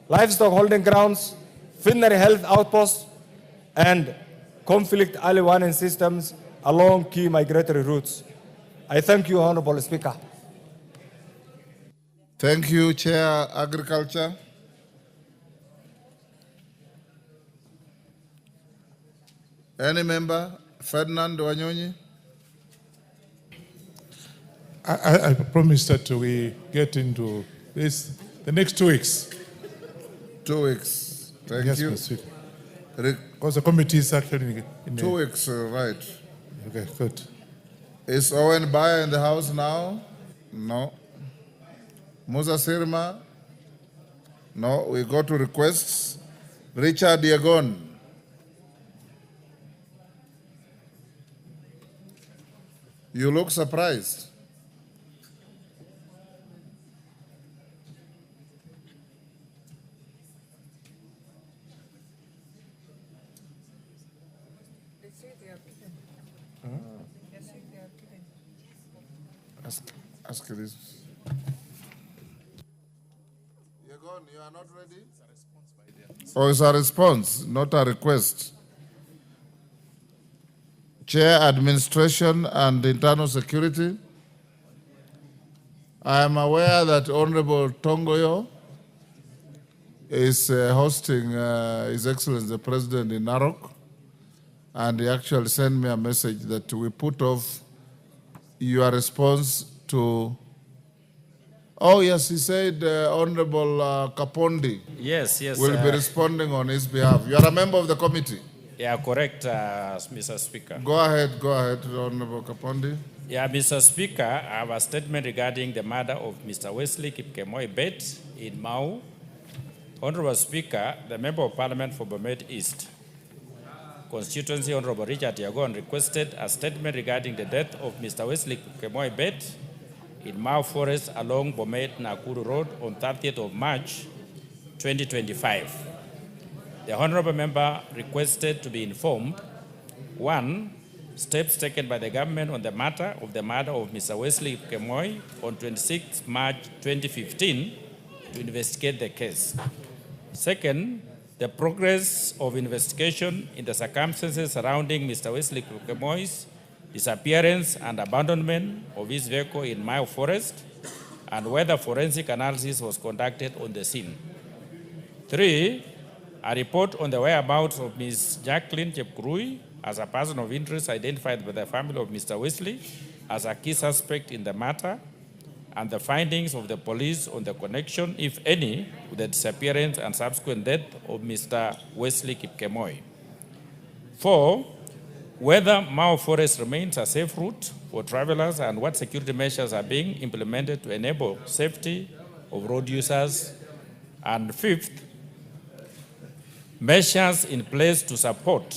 livestock holding grounds, veterinary health outposts, and conflict early warning systems along key migratory routes. I thank you, Honorable Speaker. Thank you, Chair Agriculture. Any member? Ferdinand Wanyonyi? I promise that we get into this the next 2 weeks. 2 weeks. Thank Yes, you. Mr. Speaker. Because the committee is actually in 2 weeks, right. Okay, good. Is Owen Bayer in the house now? No. Musa Sirma? No. We go to requests. Richard Diagon? You look surprised. Ask this. Diagon, you are not ready? Oh, it's a response, not a request. Chair, Administration and Internal Security. I am aware that Honorable Tongoyo is hosting His Excellency the President in Narok, and he actually sent me a message that we put off your response to. Oh yes, he said Honorable Kapondi. Yes, will be responding on his behalf. You are a member of the committee. Yeah, correct, Mr. Speaker. Go ahead, Honorable Kapondi. Yeah, Mr. Speaker, I have a statement regarding the murder of Mr. Wesley Kipkemoi Bet in Mau. Honorable Speaker, the Member of Parliament for Bomet East constituency, Honorable Richard Yagon, requested a statement regarding the death of Mr. Wesley Kipkemoi Bet in Mau Forest along Bomet-Nakuru Road on 30th of March, 2025. The Honorable Member requested to be informed, 1, steps taken by the government on the matter of the murder of Mr. Wesley Kipkemoi on 26 March 2015 to investigate the case. Second, the progress of investigation in the circumstances surrounding Mr. Wesley Kipkemoi's disappearance and abandonment of his vehicle in Mau Forest, and whether forensic analysis was conducted on the scene. 3, a report on the whereabouts of Ms. Jacqueline Chepkurui as a person of interest identified by the family of Mr. Wesley as a key suspect in the matter, and the findings of the police on the connection, if any, with the disappearance and subsequent death of Mr. Wesley Kipkemoi. 4, whether Mau Forest remains a safe route for travelers and what security measures are being implemented to enable safety of road users. And 5th, measures in place to support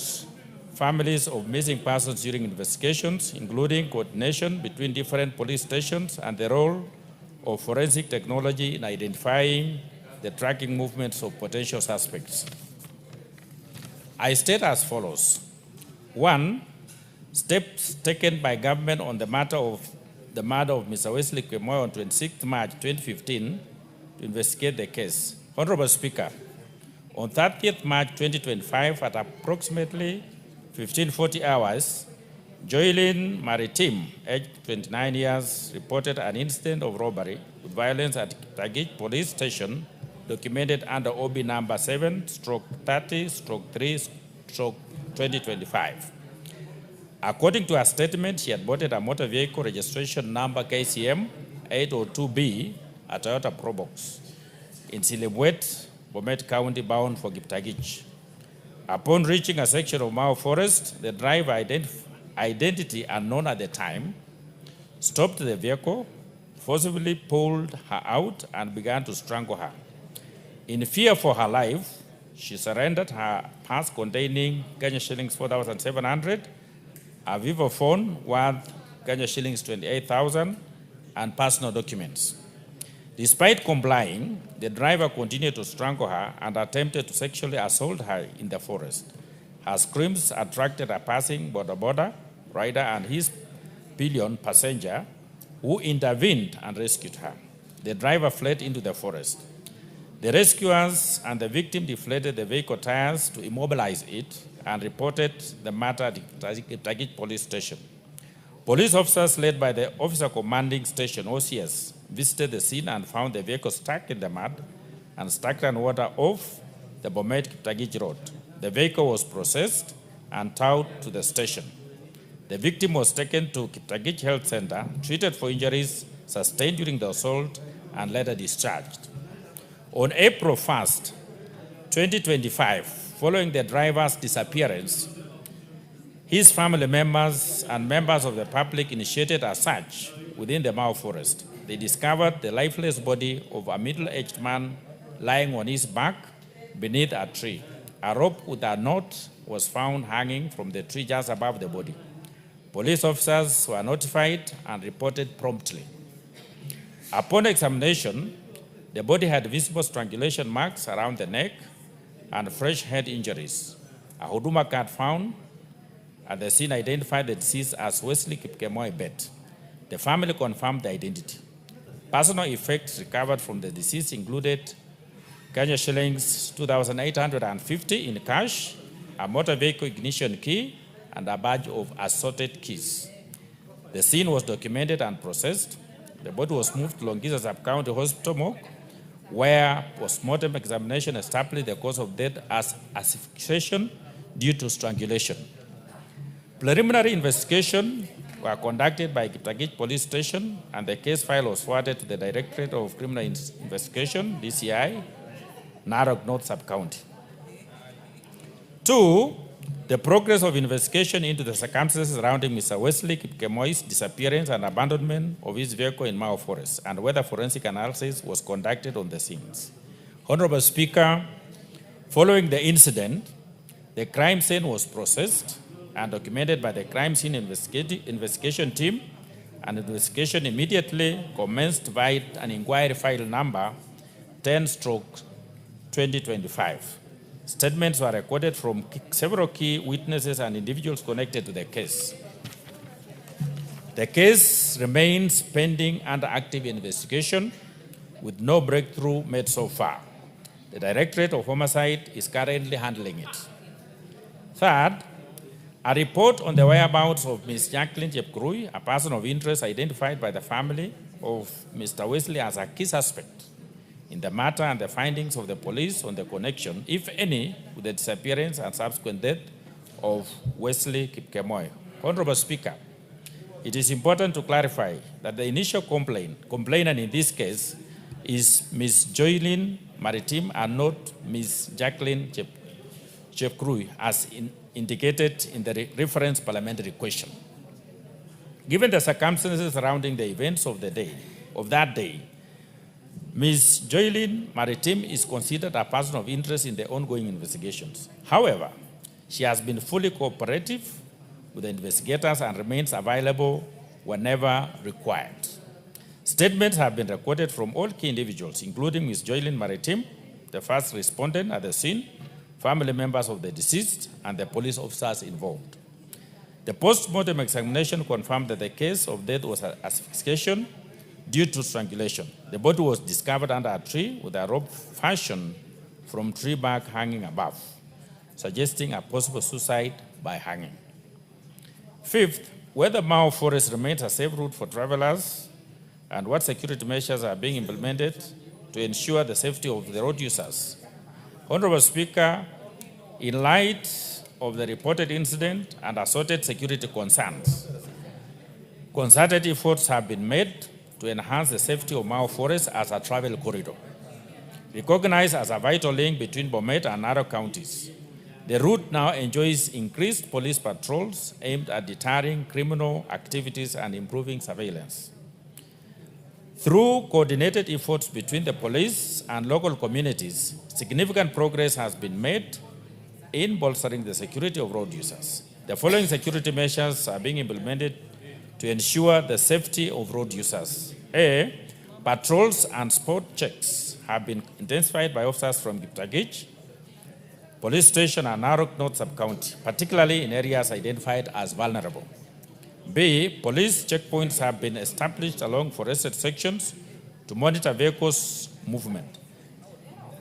families of missing persons during investigations, including coordination between different police stations and the role of forensic technology in identifying the tracking movements of potential suspects. I state as follows. 1, steps taken by government on the matter of the murder of Mr. Wesley Kipkemoi on 26 March 2015 to investigate the case. Honorable Speaker, on 30th March 2025 at approximately 1540 hours, Joylyn Maritime, aged 29 years, reported an incident of robbery with violence at Tagich Police Station, documented under OB number 7/30/3/2025. According to her statement, she had boarded a motor vehicle registration number KCM 802B, a Toyota Probox, in Silibwet, Bomet County, bound for Giptagich. Upon reaching a section of Mao Forest, the driver, identity unknown at the time, stopped the vehicle, forcibly pulled her out, and began to strangle her. In fear for her life, she surrendered her purse containing Kenya shillings 4,700, a Vivo phone worth Kenya shillings 28,000, and personal documents. Despite complying, the driver continued to strangle her and attempted to sexually assault her in the forest. Her screams attracted a passing border rider and his pillion passenger, who intervened and rescued her. The driver fled into the forest. The rescuers and the victim deflated the vehicle tires to immobilize it and reported the matter at Kiptagich police station. Police officers led by the officer commanding station, OCS, visited the scene and found the vehicle stuck in the mud and stagnant water off the Bomet-Kiptagich road. The vehicle was processed and towed to the station. The victim was taken to Kiptagich Health Center, treated for injuries sustained during the assault, and later discharged. On April 1st, 2025, following the driver's disappearance, his family members and members of the public initiated a search within the Mao forest. They discovered the lifeless body of a middle-aged man lying on his back beneath a tree. A rope with a knot was found hanging from the tree just above the body. Police officers were notified and reported promptly. Upon examination, the body had visible strangulation marks around the neck and fresh head injuries. A Huduma card found at the scene identified the deceased as Wesley Kipkemoi Bet. The family confirmed the identity. Personal effects recovered from the deceased included Kenya shillings 2,850 in cash, a motor vehicle ignition key, and a badge of assorted keys. The scene was documented and processed. The body was moved to Longiza Sub-County Hospital morgue, where post-mortem examination established the cause of death as asphyxiation due to strangulation. Preliminary investigation were conducted by Kiptagich Police Station, and the case file was forwarded to the Directorate of Criminal Investigation, DCI, Narok North Sub-County. 2, the progress of investigation into the circumstances surrounding Mr. Wesley Kipkemoi's disappearance and abandonment of his vehicle in Mao Forest, and whether forensic analysis was conducted on the scenes. Honorable Speaker, following the incident, the crime scene was processed and documented by the crime scene investigation team, and investigation immediately commenced via an inquiry file number 10/2025. Statements were recorded from several key witnesses and individuals connected to the case. The case remains pending under active investigation with no breakthrough made so far. The Directorate of Homicide is currently handling it. Third, a report on the whereabouts of Ms. Jacqueline Chepkurui, a person of interest identified by the family of Mr. Wesley as a key suspect in the matter, and the findings of the police on the connection, if any, with the disappearance and subsequent death of Wesley Kipkemoi. Honorable Speaker, it is important to clarify that the initial complainant in this case is Ms. Joylyn Maritim and not Ms. Jacqueline Chepkurui, as indicated in the reference parliamentary question. Given the circumstances surrounding the events of that day, Ms. Joylyn Maritim is considered a person of interest in the ongoing investigations. However, she has been fully cooperative with the investigators and remains available whenever required. Statements have been recorded from all key individuals, including Ms. Joylyn Maritim, the first respondent at the scene, family members of the deceased, and the police officers involved. The post-mortem examination confirmed that the case of death was asphyxiation due to strangulation. The body was discovered under a tree with a rope fashioned from tree bark hanging above, suggesting a possible suicide by hanging. Fifth, whether Mao Forest remains a safe route for travelers and what security measures are being implemented to ensure the safety of the road users. Honorable Speaker, in light of the reported incident and assorted security concerns, concerted efforts have been made to enhance the safety of Mao Forest as a travel corridor. Recognized as a vital link between Bomet and Narok counties, The route now enjoys increased police patrols aimed at deterring criminal activities and improving surveillance. Through coordinated efforts between the police and local communities, significant progress has been made in bolstering the security of road users. The following security measures are being implemented to ensure the safety of road users. A, patrols and spot checks have been intensified by officers from Giptagich Police Station and Narok North Sub-County, particularly in areas identified as vulnerable. B, police checkpoints have been established along forested sections to monitor vehicles' movement,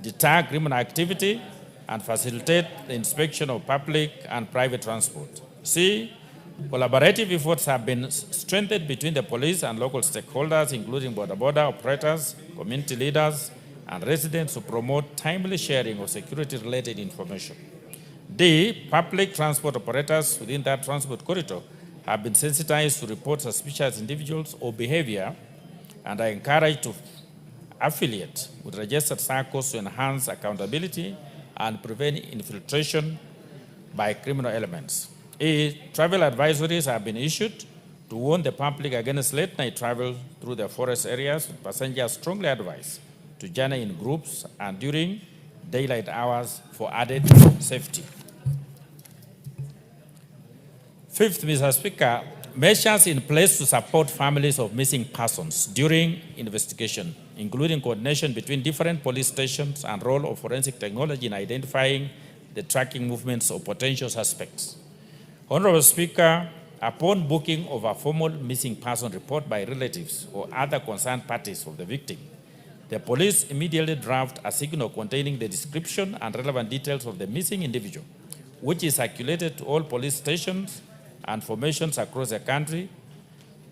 deter criminal activity, and facilitate the inspection of public and private transport. C, collaborative efforts have been strengthened between the police and local stakeholders, including border operators, community leaders, and residents to promote timely sharing of security-related information. D, public transport operators within that transport corridor have been sensitized to report suspicious individuals or behavior and are encouraged to affiliate with registered circles to enhance accountability and prevent infiltration by criminal elements. E, travel advisories have been issued to warn the public against late-night travel through the forest areas, with passengers strongly advised to journey in groups and during daylight hours for added safety. Fifth, Mr. Speaker, measures in place to support families of missing persons during investigation, including coordination between different police stations and role of forensic technology in identifying the tracking movements of potential suspects. Honorable Speaker, upon booking of a formal missing person report by relatives or other concerned parties of the victim, the police immediately draft a signal containing the description and relevant details of the missing individual, which is circulated to all police stations and formations across the country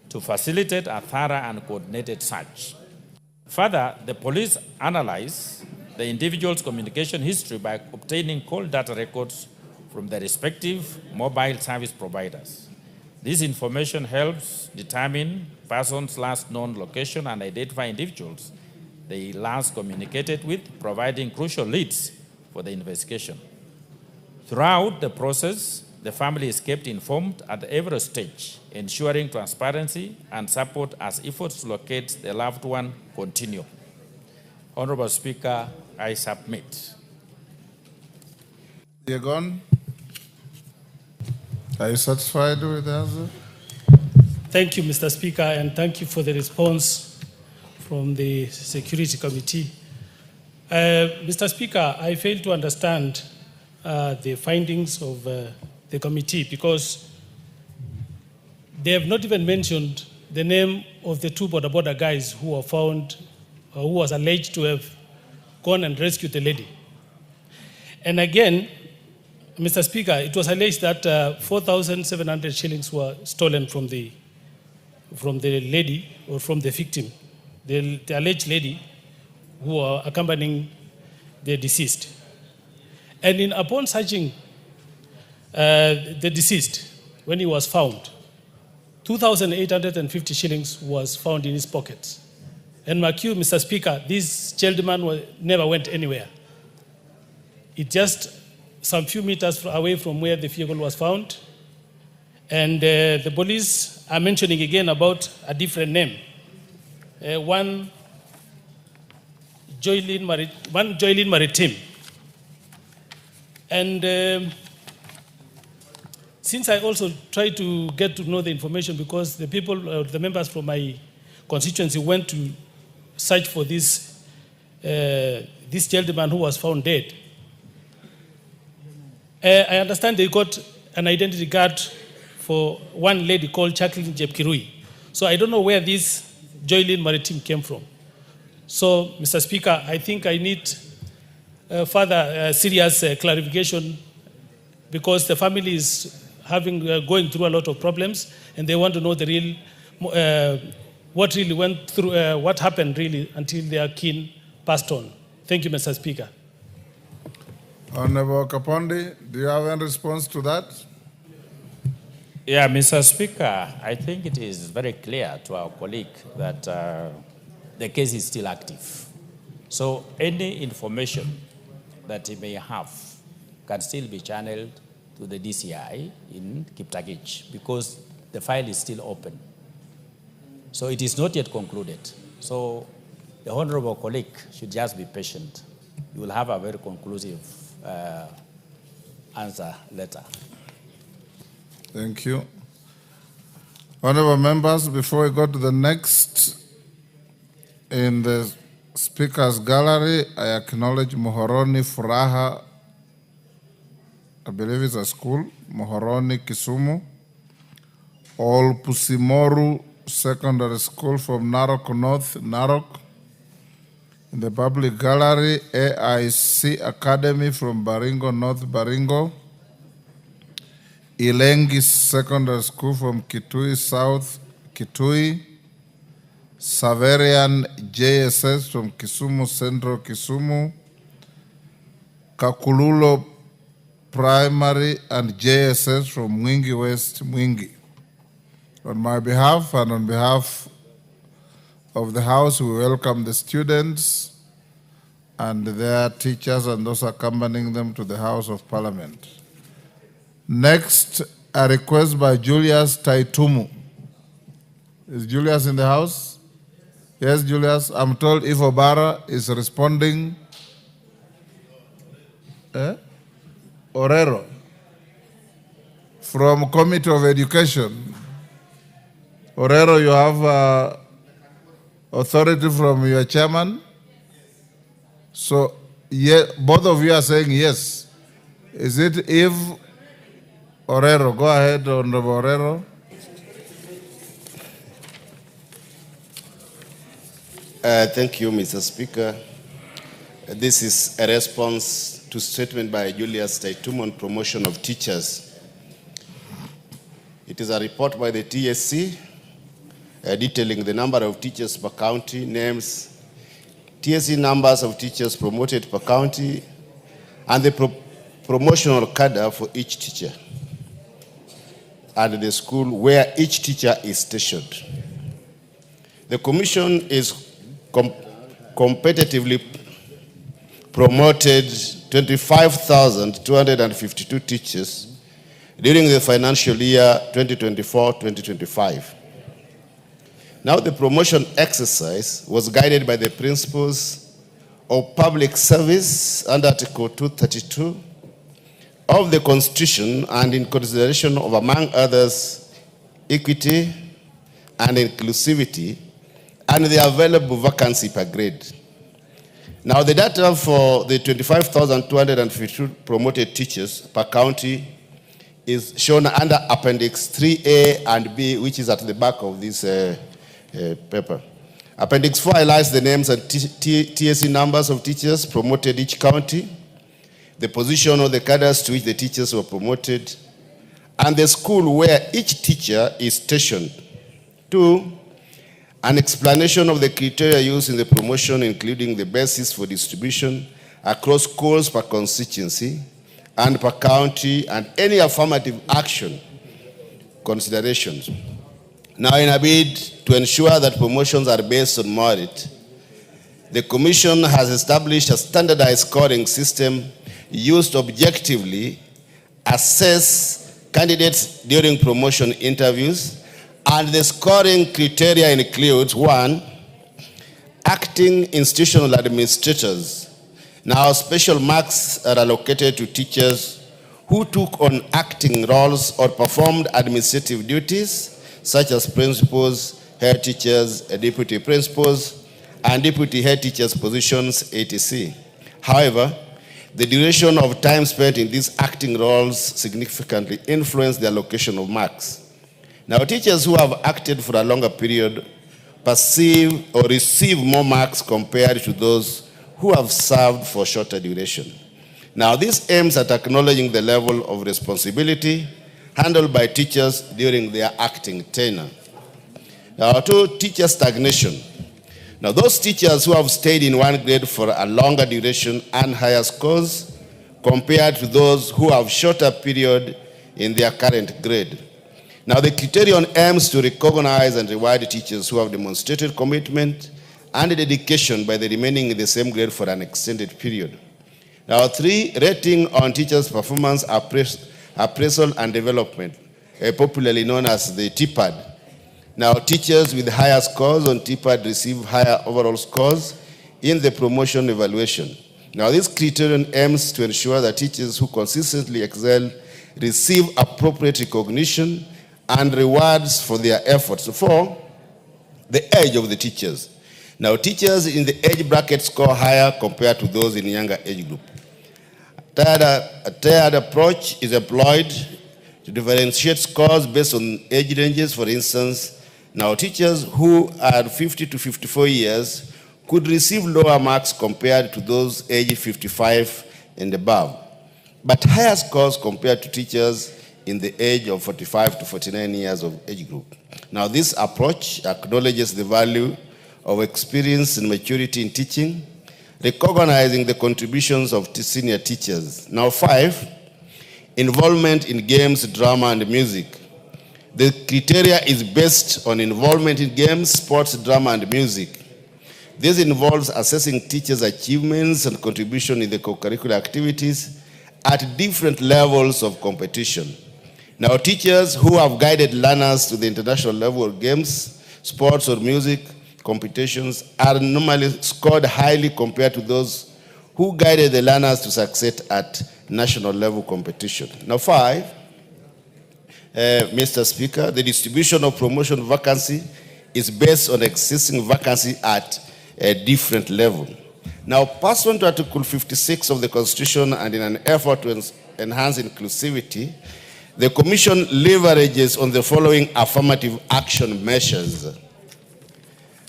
to facilitate a thorough and coordinated search. Further, the police analyze the individual's communication history by obtaining call data records from the respective mobile service providers. This information helps determine persons' last known location and identify individuals they last communicated with, providing crucial leads for the investigation. Throughout the process, the family is kept informed at every stage, ensuring transparency and support as efforts to locate the loved one continue. Honorable Speaker, I submit. Yegon, are you satisfied with the answer? Thank you, Mr. Speaker, and thank you for the response from the Security Committee. Mr. Speaker, I fail to understand the findings of the committee because they have not even mentioned the name of the two border guys who were found, who was alleged to have gone and rescued the lady. And again, Mr. Speaker, it was alleged that 4,700 shillings were stolen from the lady or from the victim, the alleged lady who were accompanying the deceased. And upon searching the deceased, when he was found, 2,850 shillings was found in his pockets. And mark you, Mr. Speaker, this gentleman never went anywhere. It just some few meters away from where the vehicle was found. And the police are mentioning again about a different name. One Joylin Maritime. And since I also try to get to know the information because the people, the members from my constituency went to search for this gentleman who was found dead. I understand they got an identity card for one lady called Jacqueline Jepkirui. So I don't know where this Joylin Maritime came from. So, Mr. Speaker, I think I need further serious clarification because the family is going through a lot of problems and they want to know the real, what really went through, what happened really until their kin passed on. Thank you, Mr. Speaker. Honorable Kapondi, do you have any response to that? Yeah, Mr. Speaker, I think it is very clear to our colleague that the case is still active. So any information that he may have can still be channeled to the DCI in Kiptagich because the file is still open. So it is not yet concluded. So the honorable colleague should just be patient. You will have a very conclusive answer later. Thank you. Honorable members, before we go to the next, in the speaker's gallery, I acknowledge Muhoroni Furaha, I believe it's a school, Muhoroni Kisumu, All Pusimoru Secondary School from Narok North, Narok. In the public gallery, AIC Academy from Baringo North, Baringo. Ilengi Secondary School from Kitui South, Kitui. Saverian JSS from Kisumu Central, Kisumu. Kakululo Primary and JSS from Mwingi West, Mwingi. On my behalf and on behalf of the House, we welcome the students and their teachers and those accompanying them to the House of Parliament. Next, a request by Julius Taitumu. Is Julius in the house? Yes, Julius. I'm told Ivo Barra is responding. Orero from Committee of Education. Orero, you have authority from your chairman. So yeah, both of you are saying yes. Is it Eve Orero? Go ahead, Honorable Orero. Thank you, Mr. Speaker. This is a response to statement by Julius Taitumu on promotion of teachers. It is a report by the TSC detailing the number of teachers per county, names, TSC numbers of teachers promoted per county, and the promotional cadre for each teacher, and the school where each teacher is stationed. The Commission is competitively promoted 25,252 teachers during the financial year 2024-2025. Now, the promotion exercise was guided by the principles of public service under Article 232 of the Constitution and in consideration of, among others, equity and inclusivity and the available vacancy per grade. Now, the data for the 25,252 promoted teachers per county is shown under Appendix 3A and B, which is at the back of this paper. Appendix 4 highlights the names and TSC numbers of teachers promoted each county, the position of the cadres to which the teachers were promoted, and the school where each teacher is stationed. 2, an explanation of the criteria used in the promotion, including the basis for distribution across schools per constituency and per county, and any affirmative action considerations. Now, in a bid to ensure that promotions are based on merit, the Commission has established a standardized scoring system used to objectively assess candidates during promotion interviews, and the scoring criteria includes: 1, acting institutional administrators. Now, special marks are allocated to teachers who took on acting roles or performed administrative duties, such as principals, head teachers, deputy principals, and deputy head teachers positions, etc. However, the duration of time spent in these acting roles significantly influenced the allocation of marks. Now, teachers who have acted for a longer period perceive or receive more marks compared to those who have served for shorter duration. Now, this aims at acknowledging the level of responsibility handled by teachers during their acting tenure. Now, 2, teacher stagnation. Now, those teachers who have stayed in one grade for a longer duration earn higher scores compared to those who have shorter period in their current grade. Now, the criterion aims to recognize and reward teachers who have demonstrated commitment and dedication by the remaining in the same grade for an extended period. Now, 3, rating on teachers' performance appraisal and development, popularly known as the TPAD. Now, teachers with higher scores on TPAD receive higher overall scores in the promotion evaluation. Now, this criterion aims to ensure that teachers who consistently excel receive appropriate recognition and rewards for their efforts. For the age of the teachers. Now, teachers in the age bracket score higher compared to those in younger age group. A tiered approach is employed to differentiate scores based on age ranges. For instance, now teachers who are 50 to 54 years could receive lower marks compared to those aged 55 and above, but higher scores compared to teachers in the age of 45 to 49 years of age group. Now, this approach acknowledges the value of experience and maturity in teaching, recognizing the contributions of senior teachers. Now, 5, involvement in games, drama, and music. The criteria is based on involvement in games, sports, drama, and music. This involves assessing teachers' achievements and contribution in the co-curricular activities at different levels of competition. Now, teachers who have guided learners to the international level of games, sports, or music competitions are normally scored highly compared to those who guided the learners to succeed at national level competition. Now, 5, Mr. Speaker, the distribution of promotion vacancy is based on existing vacancy at a different level. Now, pursuant to Article 56 of the Constitution and in an effort to enhance inclusivity, the Commission leverages on the following affirmative action measures.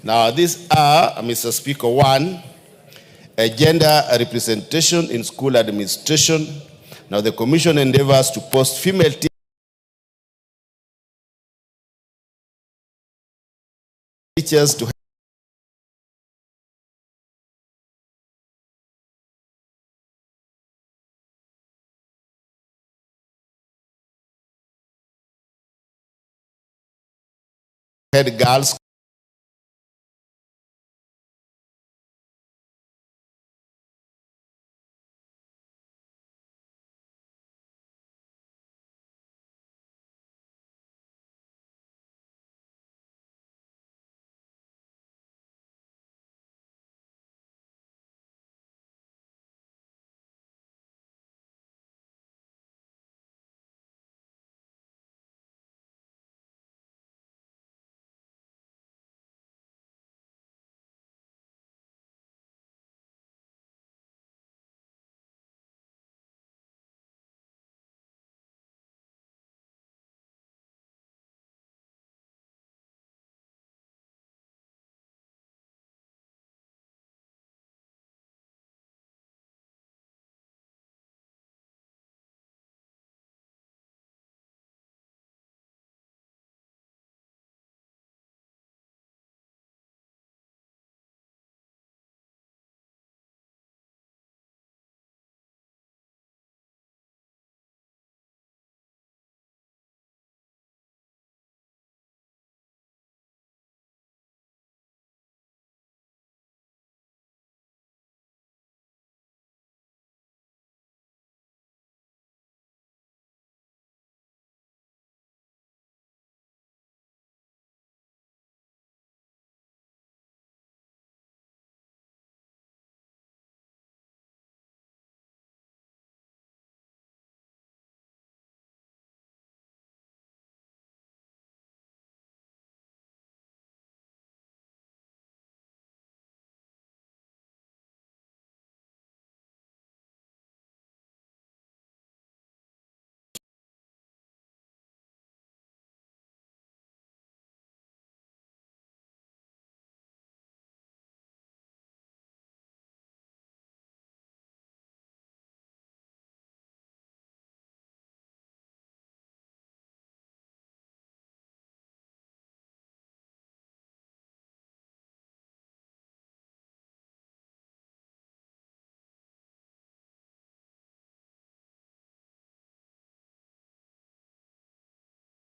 Now, these are, Mr. Speaker, 1, a gender representation in school administration. Now, the Commission endeavors to post female teachers to head girls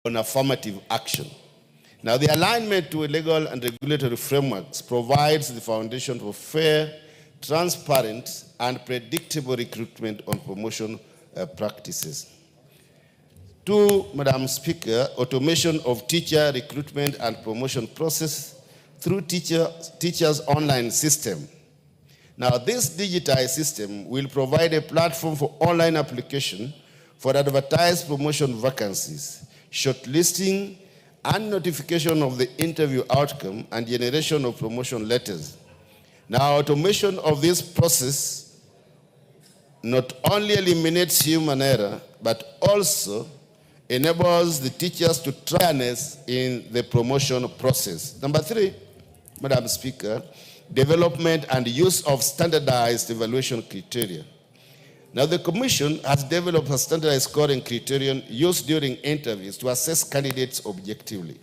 on affirmative action. Now, the alignment to legal and regulatory frameworks provides the foundation for fair, transparent, and predictable recruitment on promotion practices. 2, Madam Speaker, automation of teacher recruitment and promotion process through teachers' online system. Now, this digitized system will provide a platform for online application for advertised promotion vacancies, shortlisting, and notification of the interview outcome and generation of promotion letters. Now, automation of this process not only eliminates human error, but also enables the teachers to fairness in the promotion process. Number 3, Madam Speaker, development and use of standardized evaluation criteria. Now, the Commission has developed a standardized scoring criterion used during interviews to assess candidates objectively.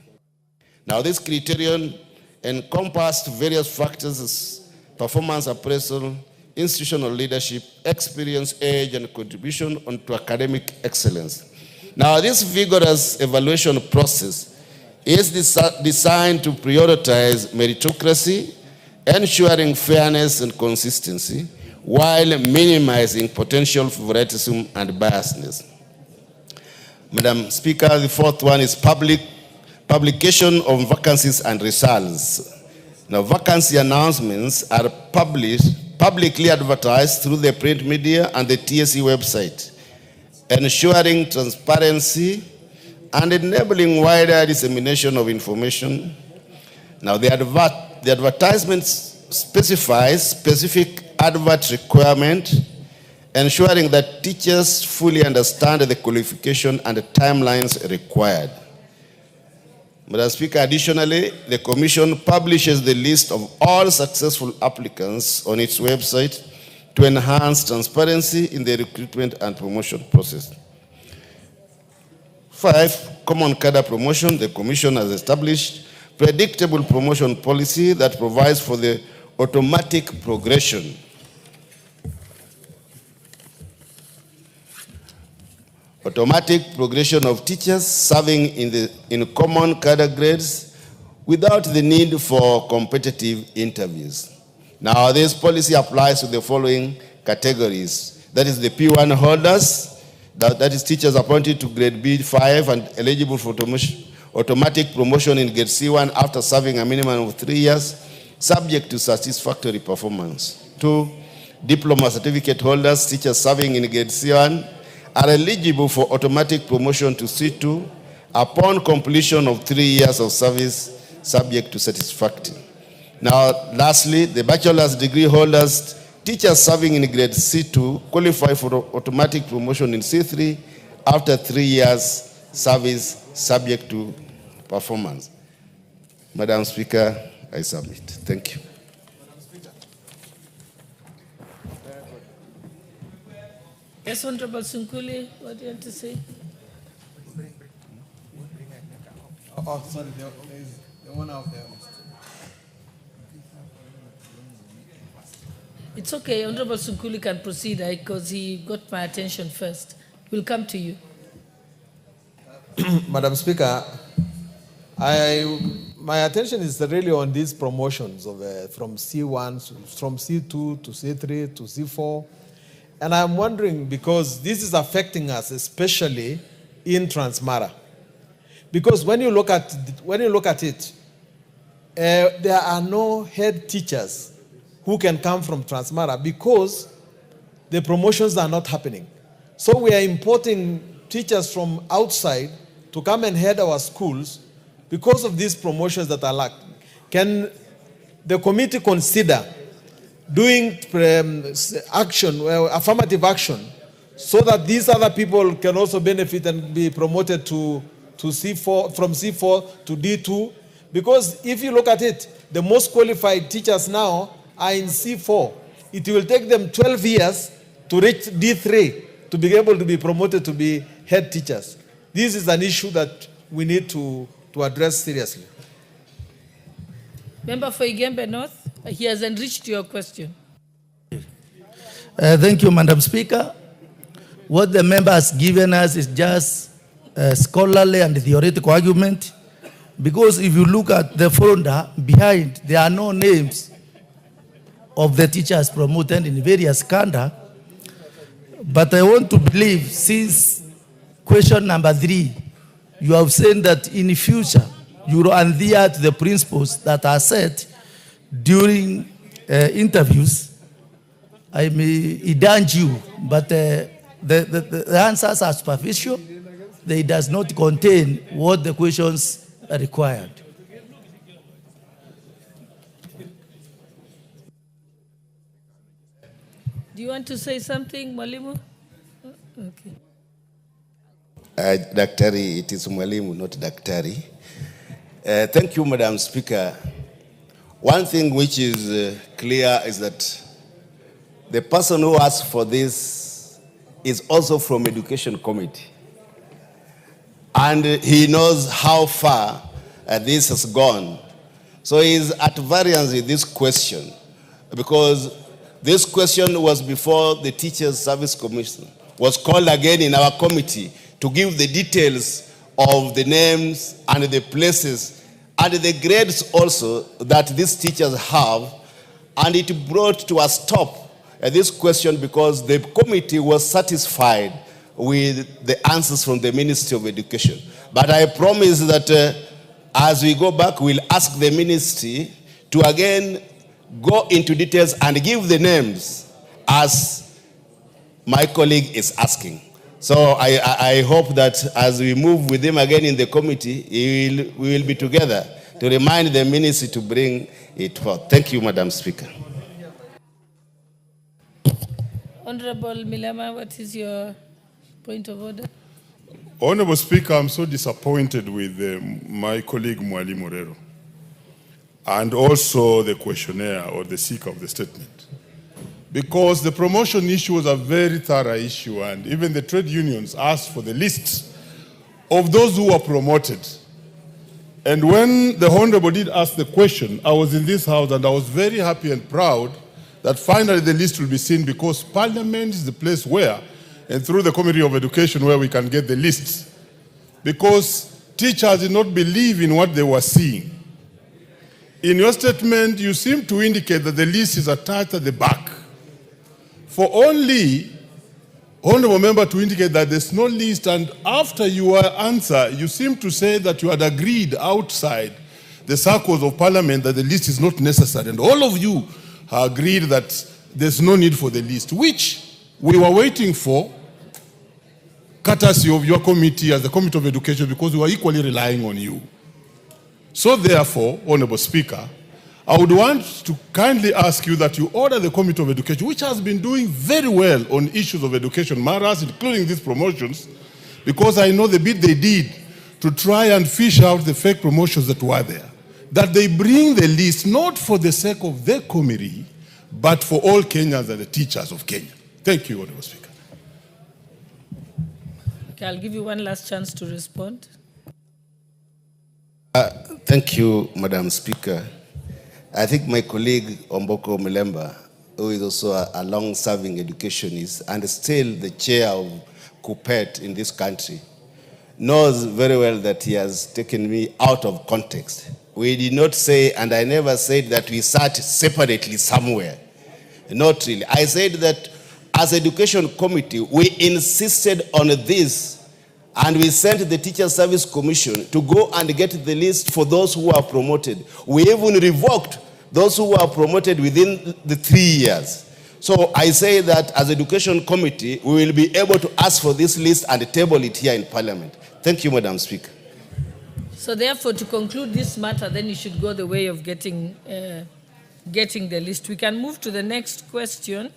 Now, this criterion encompassed various factors as performance appraisal, institutional leadership, experience, age, and contribution to academic excellence. Now, this vigorous evaluation process is designed to prioritize meritocracy, ensuring fairness and consistency, while minimizing potential favoritism and biasness. Madam Speaker, the 4th one is publication of vacancies and results. Now, vacancy announcements are publicly advertised through the print media and the TSE website, ensuring transparency and enabling wider dissemination of information. Now, the advertisement specifies specific advert requirement, ensuring that teachers fully understand the qualification and the timelines required. Madam Speaker, additionally, the Commission publishes the list of all successful applicants on its website to enhance transparency in the recruitment and promotion process. 5, common cadre promotion. The Commission has established predictable promotion policy that provides for the automatic progression. Automatic progression of teachers serving in common cadre grades without the need for competitive interviews. Now, this policy applies to the following categories. That is the P1 holders, that is teachers appointed to grade B5 and eligible for automatic promotion in grade C1 after serving a minimum of 3 years, subject to satisfactory performance. 2, diploma certificate holders, teachers serving in grade C1, are eligible for automatic promotion to C2 upon completion of 3 years of service, subject to satisfactory. Now, lastly, the bachelor's degree holders, teachers serving in grade C2, qualify for automatic promotion in C3 after 3 years service, subject to performance. Madam Speaker, I submit. Thank you. Yes, Honorable Sunkuli, what do you have to say? Oh, sorry, the one out there. It's okay, Honorable Sunkuli can proceed because he got my attention first. We'll come to you. Madam Speaker, my attention is really on these promotions of from C1, from C2 to C3 to C4. And I'm wondering, because this is affecting us, especially in Transmara. Because when you look at it, there are no head teachers who can come from Transmara because the promotions are not happening. So we are importing teachers from outside to come and head our schools because of these promotions that are lacked. Can the committee consider doing action, affirmative action, so that these other people can also benefit and be promoted to C4, from C4 to D2? Because if you look at it, the most qualified teachers now are in C4. It will take them 12 years to reach D3 to be able to be promoted to be head teachers. This is an issue that we need to address seriously. Member for Igembe North, he has enriched your question. Thank you, Madam Speaker. What the member has given us is just scholarly and theoretical argument, because if you look at the folder behind, there are no names of the teachers promoted in various countries. But I want to believe, since question number 3, you have said that in the future, you will adhere to the principles that are set during interviews. I may indulge you, but the answers are superficial. They does not contain what the questions are required. Do you want to say something, Mwalimu? Okay. Daktari, it is Mwalimu, not Daktari. Thank you, Madam Speaker. One thing which is clear is that the person who asked for this is also from Education Committee. And he knows how far this has gone. So he is at variance with this question, because this question was before the Teachers Service Commission, was called again in our committee to give the details of the names and the places and the grades also that these teachers have. And it brought to a stop this question because the committee was satisfied with the answers from the Ministry of Education. But I promise that as we go back, we'll ask the ministry to again go into details and give the names as my colleague is asking. So I hope that as we move with him again in the committee, we will be together to remind the ministry to bring it forth. Thank you, Madam Speaker. Honorable Milama, what is your point of order? Honorable Speaker, I'm so disappointed with my colleague Mwalimu Morero and also the questionnaire or the seeker of the statement. Because the promotion issue was a very thorough issue, and even the trade unions asked for the list of those who were promoted. And when the Honorable did ask the question, I was in this house and I was very happy and proud that finally the list will be seen, because Parliament is the place where, and through the Committee of Education, where we can get the lists. Because teachers did not believe in what they were seeing. In your statement, you seem to indicate that the list is attached at the back. For only, Honorable Member, to indicate that there's no list, and after your answer, you seem to say that you had agreed outside the circles of Parliament that the list is not necessary, and all of you agreed that there's no need for the list, which we were waiting for, courtesy of your committee as the Committee of Education, because we were equally relying on you. So therefore, Honorable Speaker, I would want to kindly ask you that you order the Committee of Education, which has been doing very well on issues of education matters, including these promotions, because I know the bit they did to try and fish out the fake promotions that were there, that they bring the list not for the sake of their committee, but for all Kenyans and the teachers of Kenya. Thank you, Honorable Speaker. Okay, I'll give you one last chance to respond. Thank you, Madam Speaker. I think my colleague Omboko Mulemba, who is also a long-serving educationist and still the chair of KUPPET in this country, knows very well that he has taken me out of context. We did not say, and I never said that we sat separately somewhere. Not really. I said that as Education Committee, we insisted on this, and we sent the Teacher Service Commission to go and get the list for those who are promoted. We even revoked those who were promoted within the 3 years. So I say that as Education Committee, we will be able to ask for this list and table it here in Parliament. Thank you, Madam Speaker. So therefore, to conclude this matter, then you should go the way of getting the list. We can move to the next question.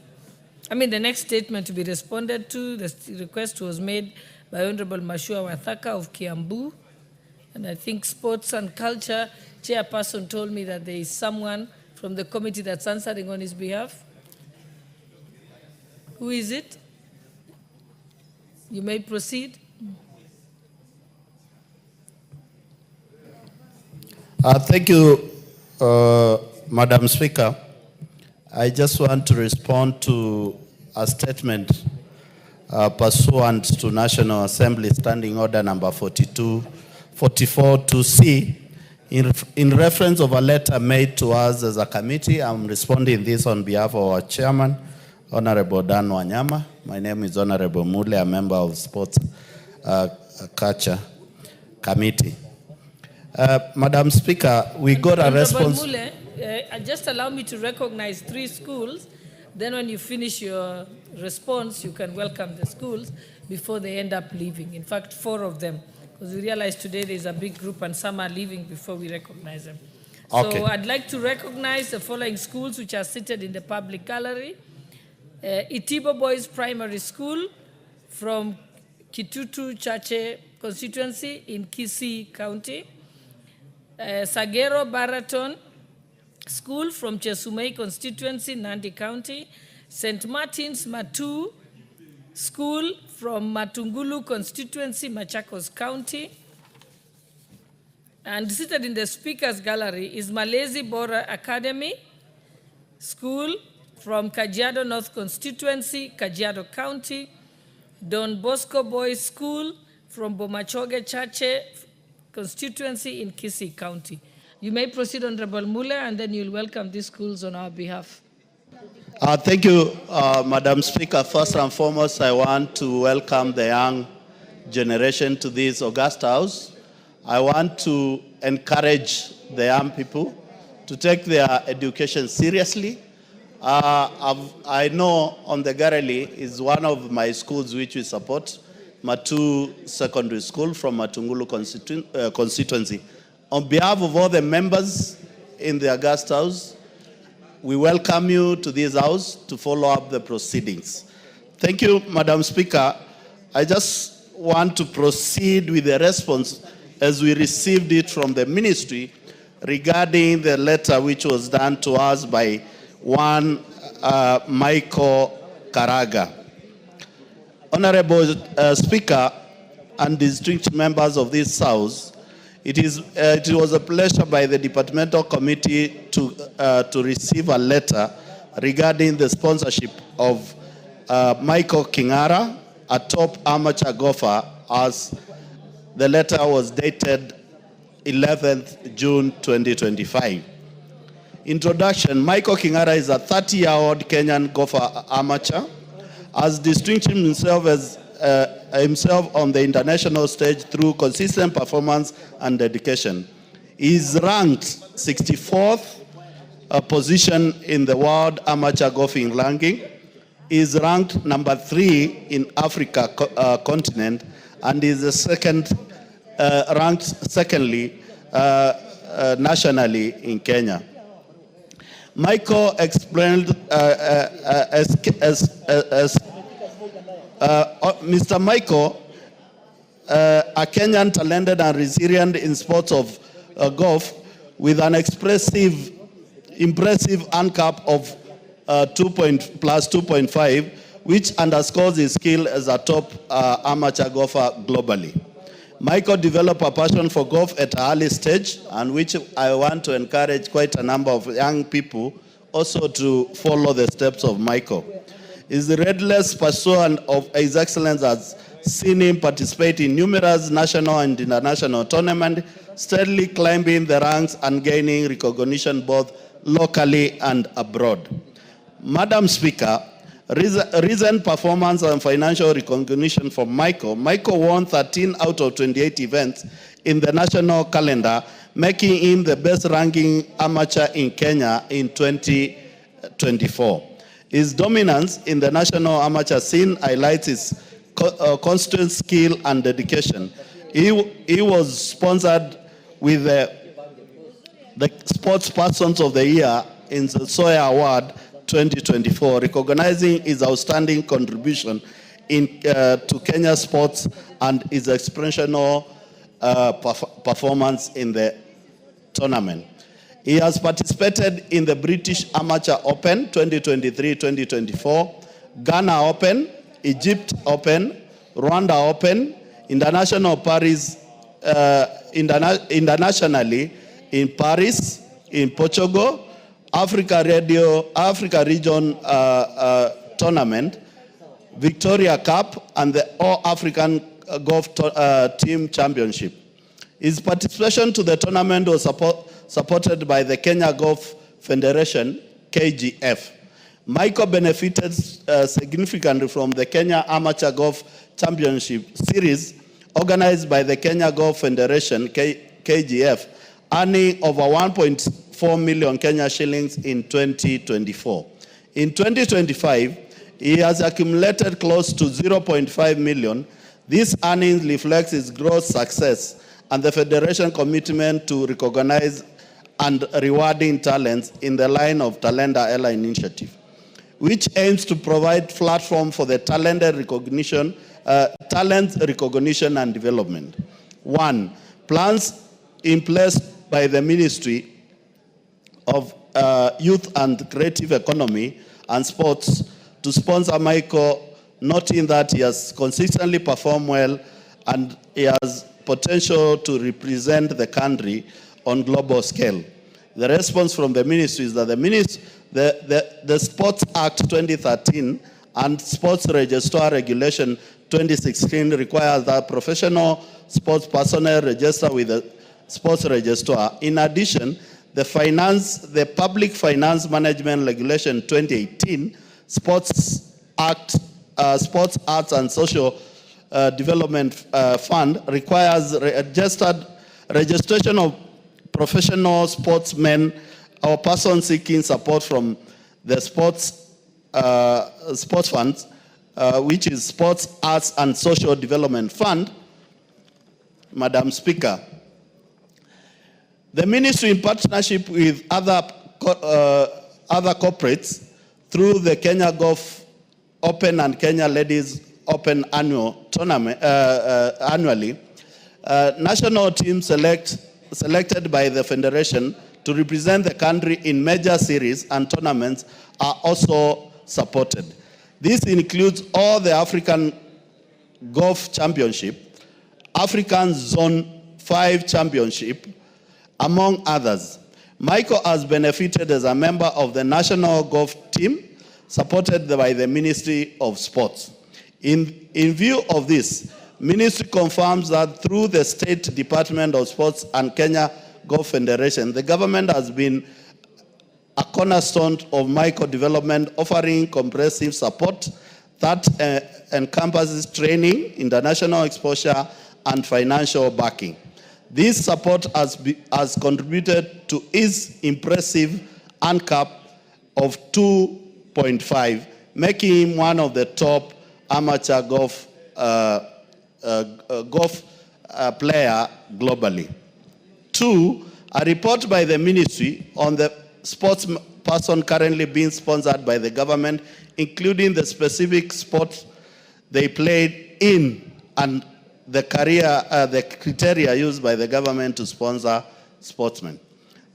The next statement to be responded to. The request was made by Honorable Mashua Wathaka of Kiambu. And I think Sports and Culture Chairperson told me that there is someone from the committee that's answering on his behalf. Who is it? You may proceed. Thank you, Madam Speaker. I just want to respond to a statement pursuant to National Assembly Standing Order number 44-2C, In reference of a letter made to us as a committee, I'm responding this on behalf of our chairman, Honorable Dan Wanyama. My name is Honorable Mule, a member of Sports Culture Committee. Madam Speaker, we got a response. Mule, just allow me to recognize 3 schools. Then when you finish your response, you can welcome the schools before they end up leaving. In fact, 4 of them. Because we realized today there's a big group and some are leaving before we recognize them. Okay. So I'd like to recognize the following schools which are seated in the public gallery. Itibo Boys Primary School from Kitutu Chache constituency in Kisii County. Sagero Baraton School from Chesumei constituency, Nandi County. St. Martin's Matu School from Matungulu constituency, Machakos County. And seated in the speaker's gallery is Malezi Bora Academy School from Kajiado North constituency, Kajiado County. Don Bosco Boys School from Bomachoge Chache constituency in Kisii County. You may proceed, Honorable Mule, and then you'll welcome these schools on our behalf. Thank you, Madam Speaker. First and foremost, I want to welcome the young generation to this august house. I want to encourage the young people to take their education seriously. I know on the gallery is one of my schools which we support, Matu Secondary School from Matungulu constituency. On behalf of all the members in the august house, we welcome you to this house to follow up the proceedings. Thank you, Madam Speaker. I just want to proceed with the response as we received it from the ministry regarding the letter which was done to us by one Michael Karaga. Honorable Speaker and distinguished members of this house, it was a pleasure by the departmental committee to receive a letter regarding the sponsorship of Michael Kingara, a top amateur golfer, as the letter was dated 11th June 2025. Introduction: Michael Kingara is a 30-year-old Kenyan golfer amateur, has distinguished himself on the international stage through consistent performance and dedication. He is ranked 64th position in the world amateur golfing ranking. He is ranked number 3 in Africa continent, and is the ranked secondly nationally in Kenya. Michael explained Mr. Michael, a Kenyan talented and resilient in sports of golf, with an impressive handicap of 2.5, which underscores his skill as a top amateur golfer globally. Michael developed a passion for golf at an early stage, and which I want to encourage quite a number of young people also to follow the steps of Michael. His relentless pursuit of his excellence has seen him participate in numerous national and international tournaments, steadily climbing the ranks and gaining recognition both locally and abroad. Madam Speaker, recent performance and financial recognition for Michael won 13 out of 28 events in the national calendar, making him the best-ranking amateur in Kenya in 2024. His dominance in the national amateur scene highlights his constant skill and dedication. He was sponsored with the Sports Persons of the Year in the Sawyer Award 2024, recognizing his outstanding contribution to Kenya sports and his exceptional performance in the tournament. He has participated in the British Amateur Open 2023-2024, Ghana Open, Egypt Open, Rwanda Open, International Paris, internationally in Paris, in Portugal, Africa Region Tournament, Victoria Cup, and the All African Golf Team Championship. His participation to the tournament was supported by the Kenya Golf Federation, KGF. Michael benefited significantly from the Kenya Amateur Golf Championship Series organized by the Kenya Golf Federation, KGF, earning over 1.4 million Kenya shillings in 2024. In 2025, he has accumulated close to 0.5 million. This earnings reflects his growth success and the Federation commitment to recognize and rewarding talents in the line of Talenta Ella initiative, which aims to provide platform for the talent recognition and development. 1. Plans in place by the Ministry of Youth and Creative Economy and Sports to sponsor Michael, noting that he has consistently performed well and he has potential to represent the country on global scale. The response from the ministry is that the Sports Act 2013 and Sports Registrar Regulation 2016 requires that professional sports personnel register with the Sports Registrar. In addition, the Public Finance Management Regulation 2018, Sports Act, Sports Arts and Social Development Fund requires registration of professional sportsmen or persons seeking support from the sports funds, which is Sports Arts and Social Development Fund. Madam Speaker, the ministry, in partnership with other corporates through the Kenya Golf Open and Kenya Ladies Open annually, national teams selected by the Federation to represent the country in major series and tournaments are also supported. This includes all the African Golf Championship, African Zone 5 Championship, among others. Michael has benefited as a member of the national golf team supported by the Ministry of Sports. In view of this, Ministry confirms that through the State Department of Sports and Kenya Golf Federation, the government has been a cornerstone of Michael development, offering comprehensive support that encompasses training, international exposure, and financial backing. This support has contributed to his impressive ANCAP of 2.5, making him one of the top amateur golf player globally. 2, a report by the ministry on the sports person currently being sponsored by the government, including the specific sport they played in and the criteria used by the government to sponsor sportsmen.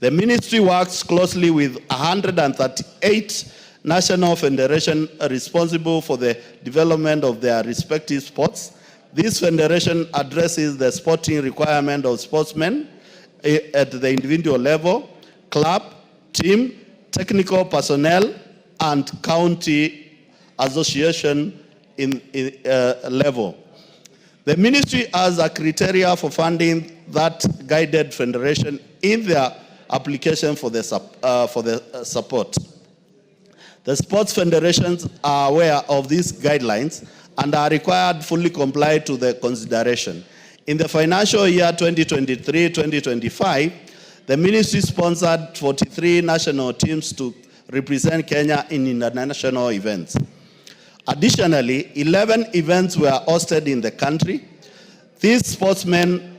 The ministry works closely with 138 national federations responsible for the development of their respective sports. This federation addresses the sporting requirement of sportsmen at the individual level, club, team, technical personnel, and county association level. The ministry has a criteria for funding that guided federation in their application for the support. The sports federations are aware of these guidelines and are required to fully comply to the consideration. In the financial year 2023-2025, the ministry sponsored 43 national teams to represent Kenya in international events. Additionally, 11 events were hosted in the country. These sportsmen,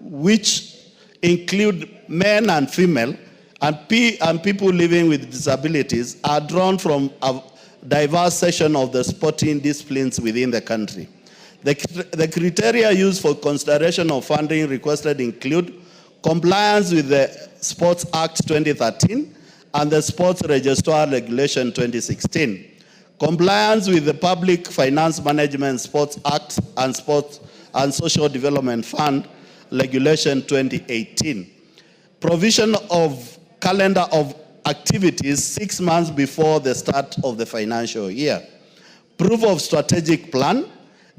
which include men and female, and people living with disabilities, are drawn from a diverse section of the sporting disciplines within the country. The criteria used for consideration of funding requested include compliance with the Sports Act 2013 and the Sports Registrar Regulation 2016, compliance with the Public Finance Management Sports Act and Sports and Social Development Fund Regulation 2018, provision of calendar of activities 6 months before the start of the financial year, proof of strategic plan,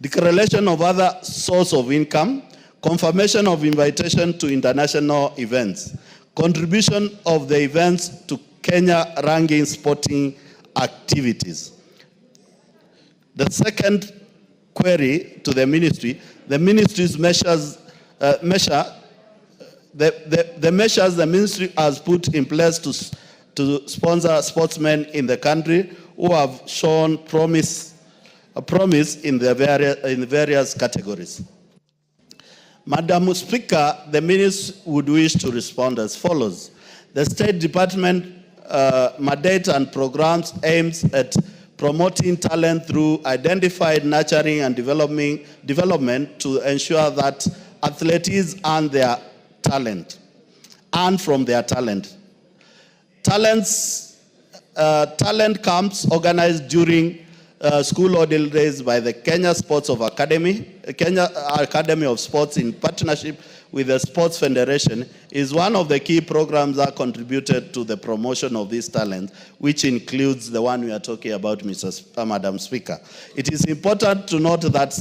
declaration of other source of income, confirmation of invitation to international events, contribution of the events to Kenya ranking sporting activities. The second query to the ministry's measures, the measures the ministry has put in place to sponsor sportsmen in the country who have shown promise in the various categories. Madam Speaker, the minister would wish to respond as follows. The State Department mandate and programs aims at promoting talent through identified nurturing and development to ensure that athletes earn from their talent. Talent camps organized during school holidays by the Kenya Academy of Sports in partnership with the Sports Federation is one of the key programs that contributed to the promotion of these talents, which includes the one we are talking about, Madam Speaker. It is important to note that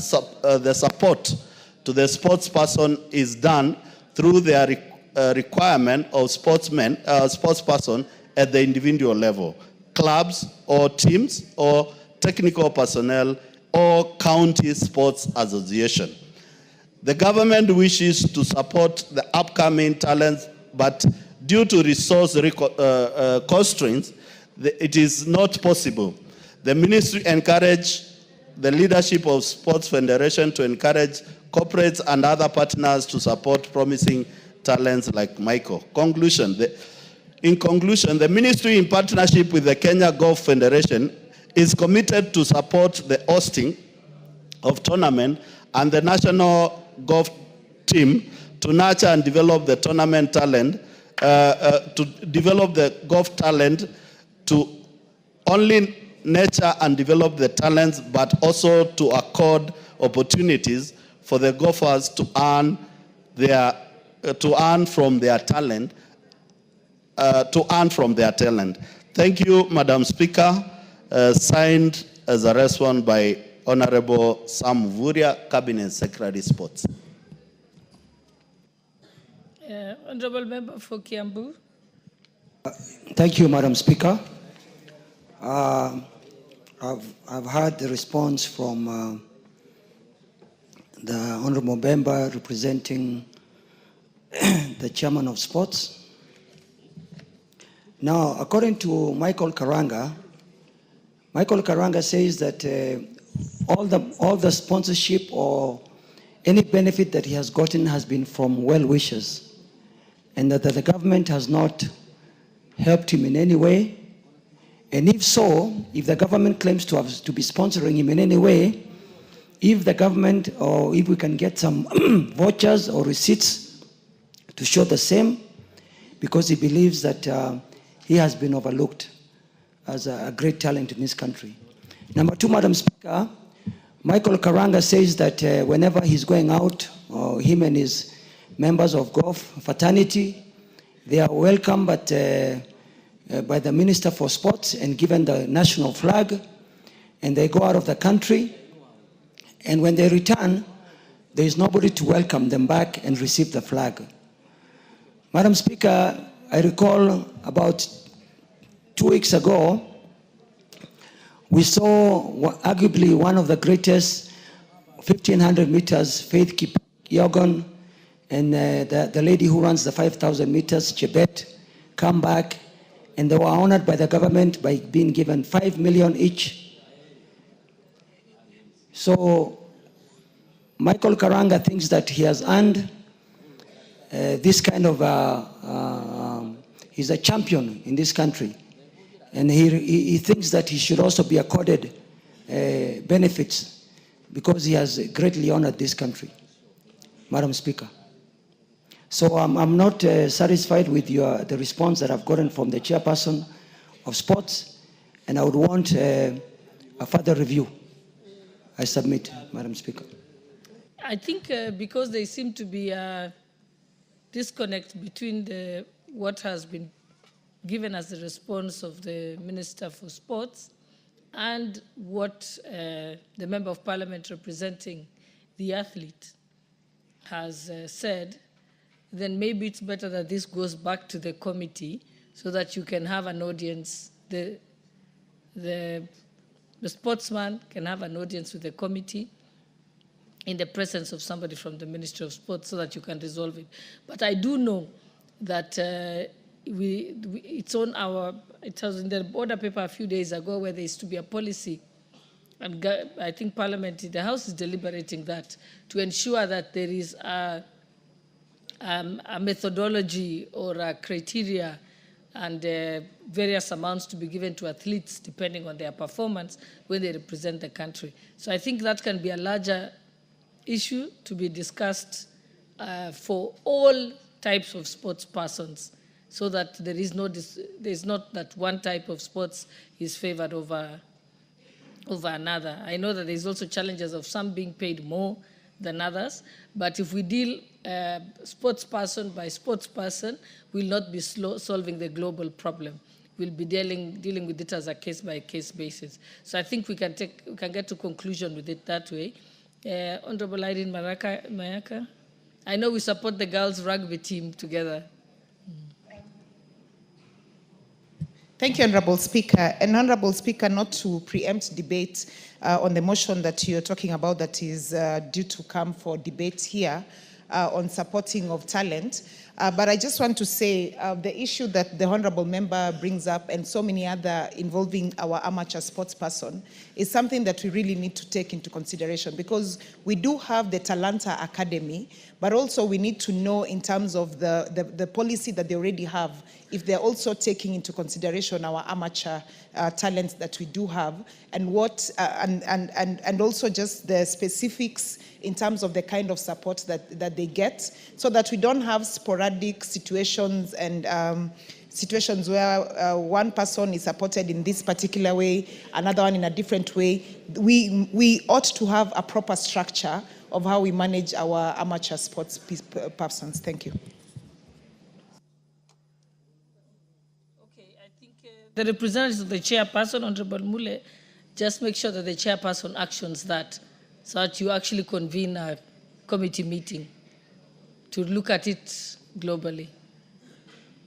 the support to the sports person is done through their requirement of sports person at the individual level, clubs or teams or technical personnel or county sports association. The government wishes to support the upcoming talents, but due to resource constraints, it is not possible. The ministry encouraged the leadership of Sports Federation to encourage corporates and other partners to support promising talents like Michael. In conclusion, the ministry in partnership with the Kenya Golf Federation is committed to support the hosting of tournament and the national golf team to nurture and develop the tournament talent, to develop the golf talent, to only nurture and develop the talents, but also to accord opportunities for the golfers to earn from their talent. Thank you, Madam Speaker. Signed as a response by Honorable Sam Vuria, Cabinet Secretary Sports. Honorable Member for Kiambu. Thank you, Madam Speaker. I've heard the response from the Honorable Member representing the Chairman of Sports. Now, according to Michael Karanga says that all the sponsorship or any benefit that he has gotten has been from well-wishers, and that the government has not helped him in any way. And if so, if the government claims to be sponsoring him in any way, if the government or if we can get some vouchers or receipts to show the same, because he believes that he has been overlooked as a great talent in this country. Number two, Madam Speaker, Michael Karanga says that whenever he's going out, him and his members of golf fraternity, they are welcomed by the Minister for Sports and given the national flag, and they go out of the country, and when they return, there is nobody to welcome them back and receive the flag. Madam Speaker, I recall about 2 weeks ago, we saw arguably one of the greatest 1,500 meters, Faith Kipyegon, and the lady who runs the 5,000 meters, Chebet, come back, and they were honored by the government by being given 5 million each. So Michael Karanga thinks that he has earned this kind of, he's a champion in this country. And he thinks that he should also be accorded benefits because he has greatly honored this country, Madam Speaker. So I'm not satisfied with the response that I've gotten from the chairperson of sports, and I would want a further review. I submit, Madam Speaker. I think because there seem to be a disconnect between what has been given as the response of the Minister for Sports and what the Member of Parliament representing the athlete has said, then maybe it's better that this goes back to the committee so that you can have an audience. The sportsman can have an audience with the committee in the presence of somebody from the Ministry of Sports so that you can resolve it. But I do know that it was in the order paper a few days ago where there is to be a policy, and I think Parliament, the House is deliberating that, to ensure that there is a methodology or a criteria and various amounts to be given to athletes depending on their performance when they represent the country. So I think that can be a larger issue to be discussed for all types of sports persons, so that there is not that one type of sports is favored over another. I know that there's also challenges of some being paid more than others, but if we deal sports person by sports person, we'll not be solving the global problem. We'll be dealing with it as a case-by-case basis. So I think we can get to conclusion with it that way. Honorable Irene Mayaka, I know we support the girls' rugby team together. Thank you, Honorable Speaker. And Honorable Speaker, not to preempt debate on the motion that you're talking about that is due to come for debate here on supporting of talent. But I just want to say the issue that the Honorable Member brings up and so many other involving our amateur sports person is something that we really need to take into consideration, because we do have the Talanta Academy, but also we need to know in terms of the policy that they already have, if they're also taking into consideration our amateur talents that we do have, and what and also just the specifics in terms of the kind of support that they get, so that we don't have sporadic situations and situations where one person is supported in this particular way, another one in a different way. We ought to have a proper structure of how we manage our amateur sports persons. Thank you. The representatives of the chairperson, Honorable Mule, just make sure that the chairperson actions that, so that you actually convene a committee meeting to look at it globally.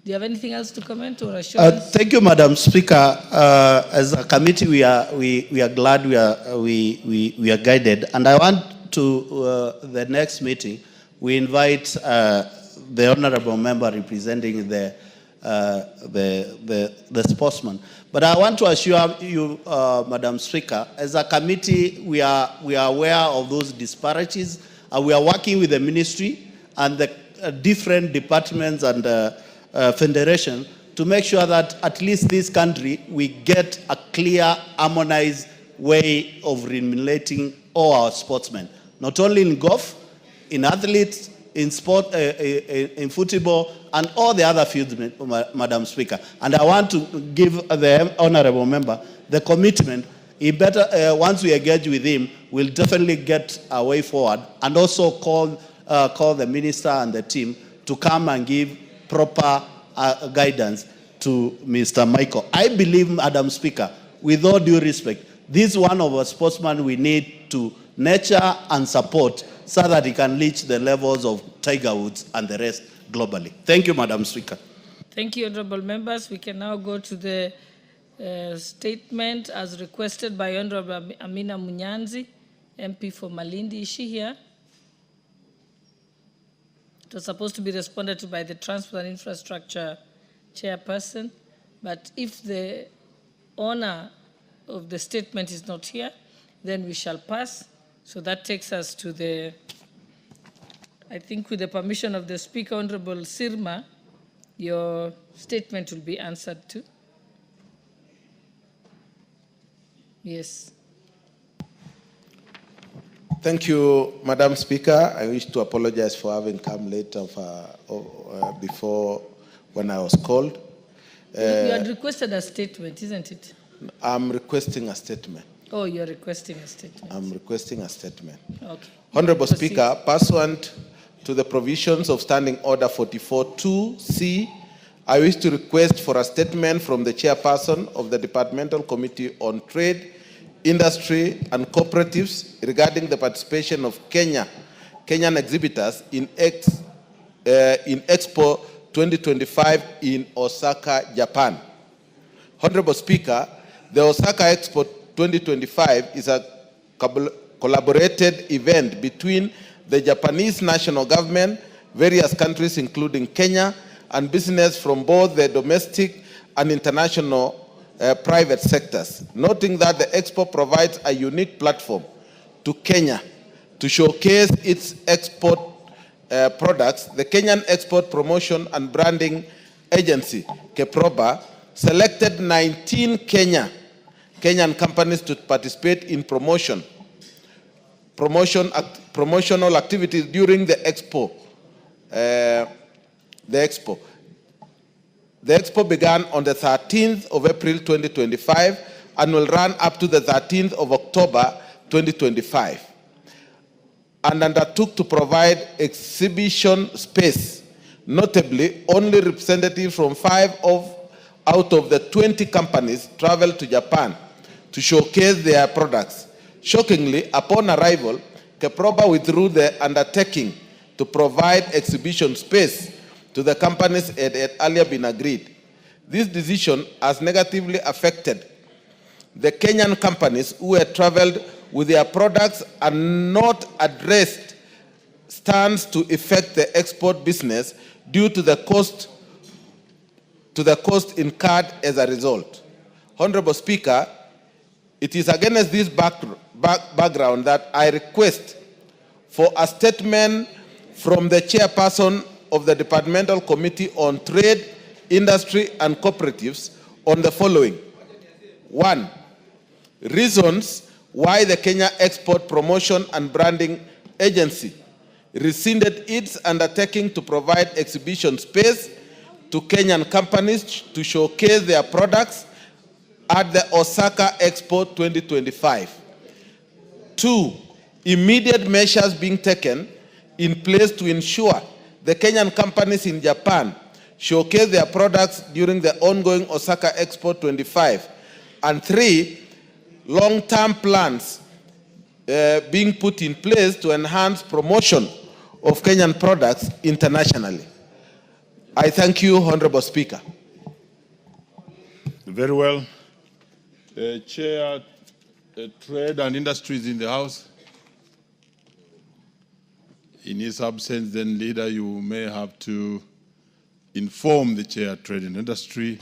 Do you have anything else to comment or assurance? Thank you, Madam Speaker. As a committee, we are glad we are guided, and I want to the next meeting we invite the honourable member representing the sportsman. But I want to assure you, Madam Speaker, as a committee, we are aware of those disparities, and we are working with the ministry and the different departments and federation to make sure that at least this country, we get a clear, harmonized way of remunerating all our sportsmen, not only in golf, in athletes, in sport, in football, and all the other fields, Madam Speaker. And I want to give the honourable member the commitment. He better, once we engage with him, we'll definitely get a way forward, and also call the minister and the team to come and give proper guidance to Mr. Michael. I believe, Madam Speaker, with all due respect, this is one of our sportsmen we need to nurture and support so that he can reach the levels of Tiger Woods and the rest globally. Thank you, Madam Speaker. Thank you, honourable members. We can now go to the statement as requested by Honourable Amina Munyanzi, MP for Malindi. Is she here? It was supposed to be responded to by the Transport and Infrastructure Chairperson, but if the owner of the statement is not here, then we shall pass. So that takes us to the, I think with the permission of the Speaker, Honourable Sirma, your statement will be answered to. Yes. Thank you, Madam Speaker. I wish to apologize for having come late before when I was called. You had requested a statement, isn't it? I'm requesting a statement. Oh, you're requesting a statement. I'm requesting a statement. Okay. Honourable Speaker, pursuant to the provisions of Standing Order 44.2c, I wish to request for a statement from the chairperson of the Departmental Committee on Trade, Industry and Cooperatives regarding the participation of Kenya Kenyan exhibitors in Expo 2025 in Osaka, Japan. Honorable Speaker, the Osaka Expo 2025 is a collaborated event between the Japanese national government, various countries including Kenya, and business from both the domestic and international private sectors. Noting that the Expo provides a unique platform to Kenya to showcase its export products, the Kenyan Export Promotion and Branding Agency, KEPROBA, selected 19 Kenyan companies to participate in promotional activities during the Expo. The Expo began on the 13th of April 2025 and will run up to the 13th of October 2025, and undertook to provide exhibition space. Notably, only representatives from 5 out of the 20 companies traveled to Japan to showcase their products. Shockingly, upon arrival, KEPROBA withdrew the undertaking to provide exhibition space to the companies it had earlier been agreed. This decision has negatively affected the Kenyan companies who had traveled with their products and not addressed stands to affect the export business due to the cost incurred as a result. Honorable Speaker, it is against this background that I request for a statement from the chairperson of the Departmental Committee on Trade, Industry and Cooperatives on the following. 1. Reasons why the Kenya Export Promotion and Branding Agency rescinded its undertaking to provide exhibition space to Kenyan companies to showcase their products at the Osaka Expo 2025. 2. Immediate measures being taken in place to ensure the Kenyan companies in Japan showcase their products during the ongoing Osaka Expo 25. And 3, long-term plans being put in place to enhance promotion of Kenyan products internationally. I thank you, Honorable Speaker. Very well. Chair, Trade and Industries in the House. In his absence, then, Leader, you may have to inform the Chair, Trade and Industry.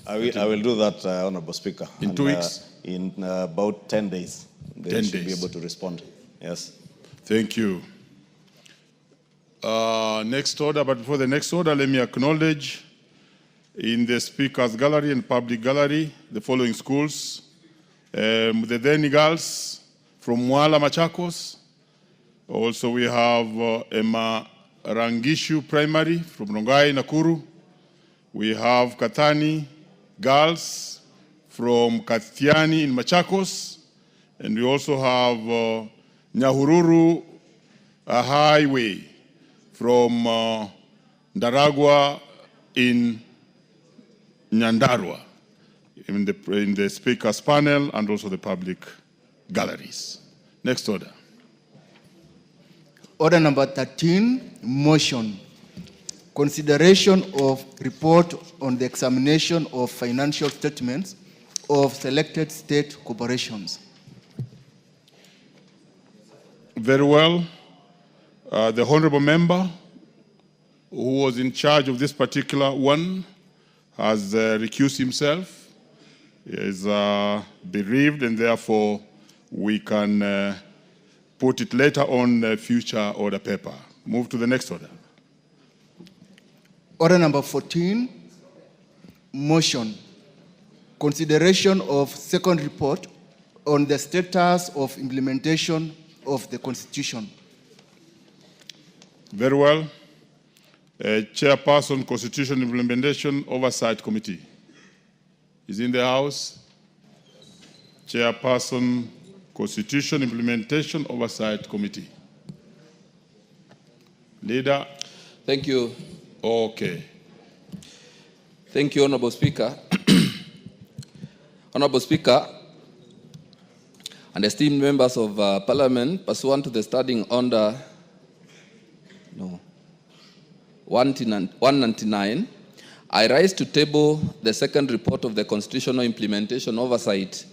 I will do that, Honorable Speaker. In 2 weeks? In about 10 days. They should be able to respond. Yes. Thank you. Next order, but before the next order, let me acknowledge in the Speaker's Gallery and Public Gallery the following schools. The Deni girls from Mwala, Machakos. Also, we have Emma Rangishu Primary from Rongai, Nakuru. We have Katani girls from Katiani in Machakos. And we also have Nyahururu Highway from Ndaragwa in Nyandarua, in the speakers panel and also the public galleries. Next order. Order number 13, motion. Consideration of report on the examination of financial statements of selected state corporations. Very well. The honorable member who was in charge of this particular one has recused himself. He is bereaved, and therefore we can put it later on the future order paper. Move to the next order. Order number 14, motion. Consideration of second report on the status of implementation of the Constitution. Very well. Chairperson, Constitution Implementation Oversight Committee is in the House. Chairperson, Constitution Implementation Oversight Committee. Leader. Thank you. Okay. Thank you, Honorable Speaker. Honorable Speaker and esteemed members of Parliament, pursuant to the standing order 199, I rise to table the second report of the Constitutional Implementation Oversight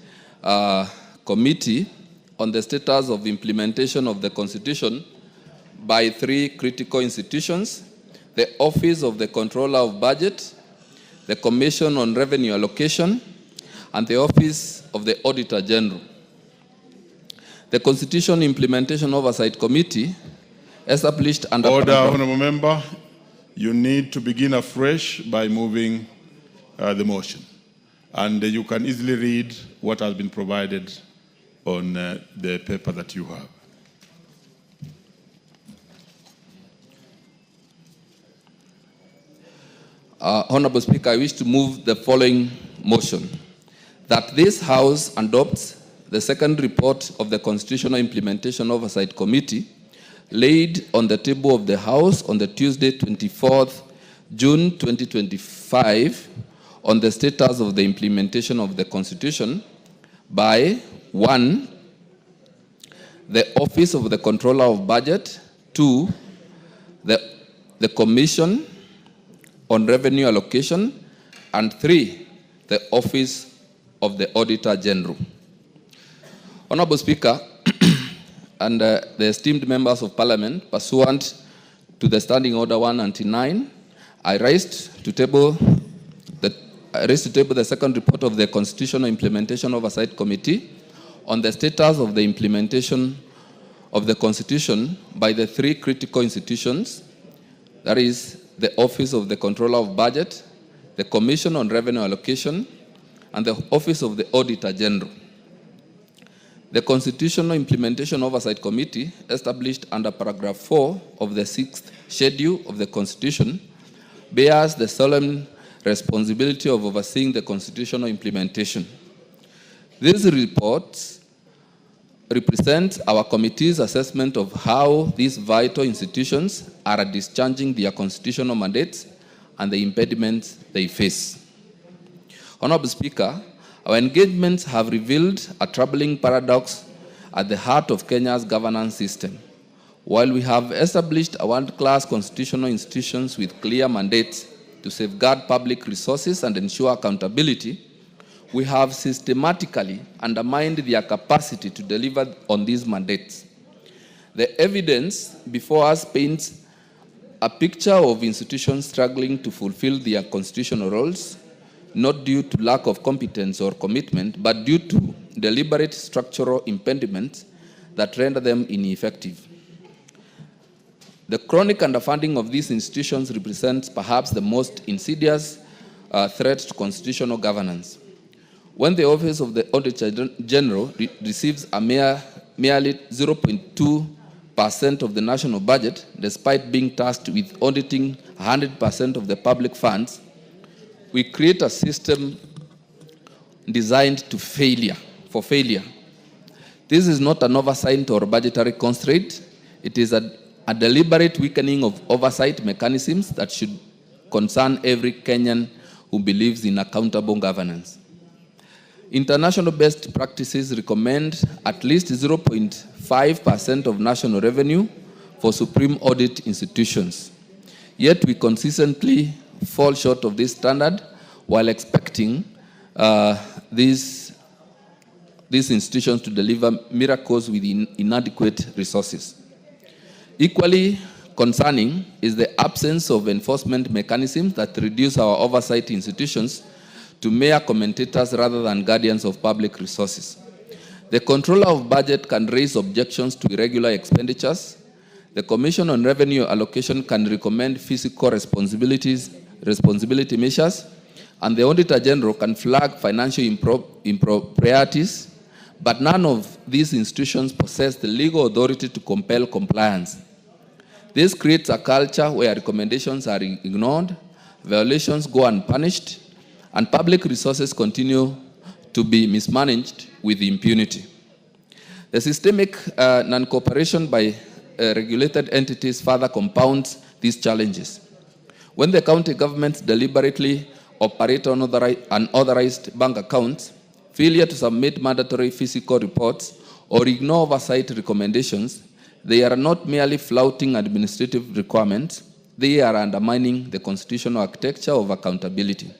Committee on the status of implementation of the Constitution by 3 critical institutions: the Office of the Controller of Budget, the Commission on Revenue Allocation, and the Office of the Auditor General. The Constitution Implementation Oversight Committee, established under... Order, Honourable Member. You need to begin afresh by moving the motion. And you can easily read what has been provided on the paper that you have. Honourable Speaker, I wish to move the following motion: that this House adopts the second report of the Constitutional Implementation Oversight Committee laid on the table of the House on the Tuesday, 24th June 2025, on the status of the implementation of the Constitution by 1, the Office of the Controller of Budget; 2, the Commission on Revenue Allocation; and 3, the Office of the Auditor General. Honourable Speaker, and the esteemed members of Parliament, pursuant to the Standing Order 199, I raised to table the second report of the Constitutional Implementation Oversight Committee on the status of the implementation of the Constitution by the 3 critical institutions, that is, the Office of the Controller of Budget, the Commission on Revenue Allocation, and the Office of the Auditor General. The Constitutional Implementation Oversight Committee, established under paragraph 4 of the 6th schedule of the Constitution, bears the solemn responsibility of overseeing the constitutional implementation. These reports represent our committee's assessment of how these vital institutions are discharging their constitutional mandates and the impediments they face. Honourable Speaker, our engagements have revealed a troubling paradox at the heart of Kenya's governance system. While we have established a world-class constitutional institutions with clear mandates to safeguard public resources and ensure accountability, we have systematically undermined their capacity to deliver on these mandates. The evidence before us paints a picture of institutions struggling to fulfill their constitutional roles, not due to lack of competence or commitment, but due to deliberate structural impediments that render them ineffective. The chronic underfunding of these institutions represents perhaps the most insidious threat to constitutional governance. When the Office of the Auditor General receives a merely 0.2% of the national budget, despite being tasked with auditing 100% of the public funds, we create a system designed for failure. This is not an oversight or budgetary constraint. It is a deliberate weakening of oversight mechanisms that should concern every Kenyan who believes in accountable governance. International best practices recommend at least 0.5% of national revenue for supreme audit institutions. Yet we consistently fall short of this standard while expecting these institutions to deliver miracles with inadequate resources. Equally concerning is the absence of enforcement mechanisms that reduce our oversight institutions to mere commentators rather than guardians of public resources. The Controller of Budget can raise objections to irregular expenditures. The Commission on Revenue Allocation can recommend fiscal responsibility measures, and the Auditor General can flag financial improprieties, but none of these institutions possess the legal authority to compel compliance. This creates a culture where recommendations are ignored, violations go unpunished, and public resources continue to be mismanaged with impunity. The systemic non-cooperation by regulated entities further compounds these challenges. When the county governments deliberately operate unauthorized bank accounts, failure to submit mandatory fiscal reports, or ignore oversight recommendations, they are not merely flouting administrative requirements, they are undermining the constitutional architecture of accountability.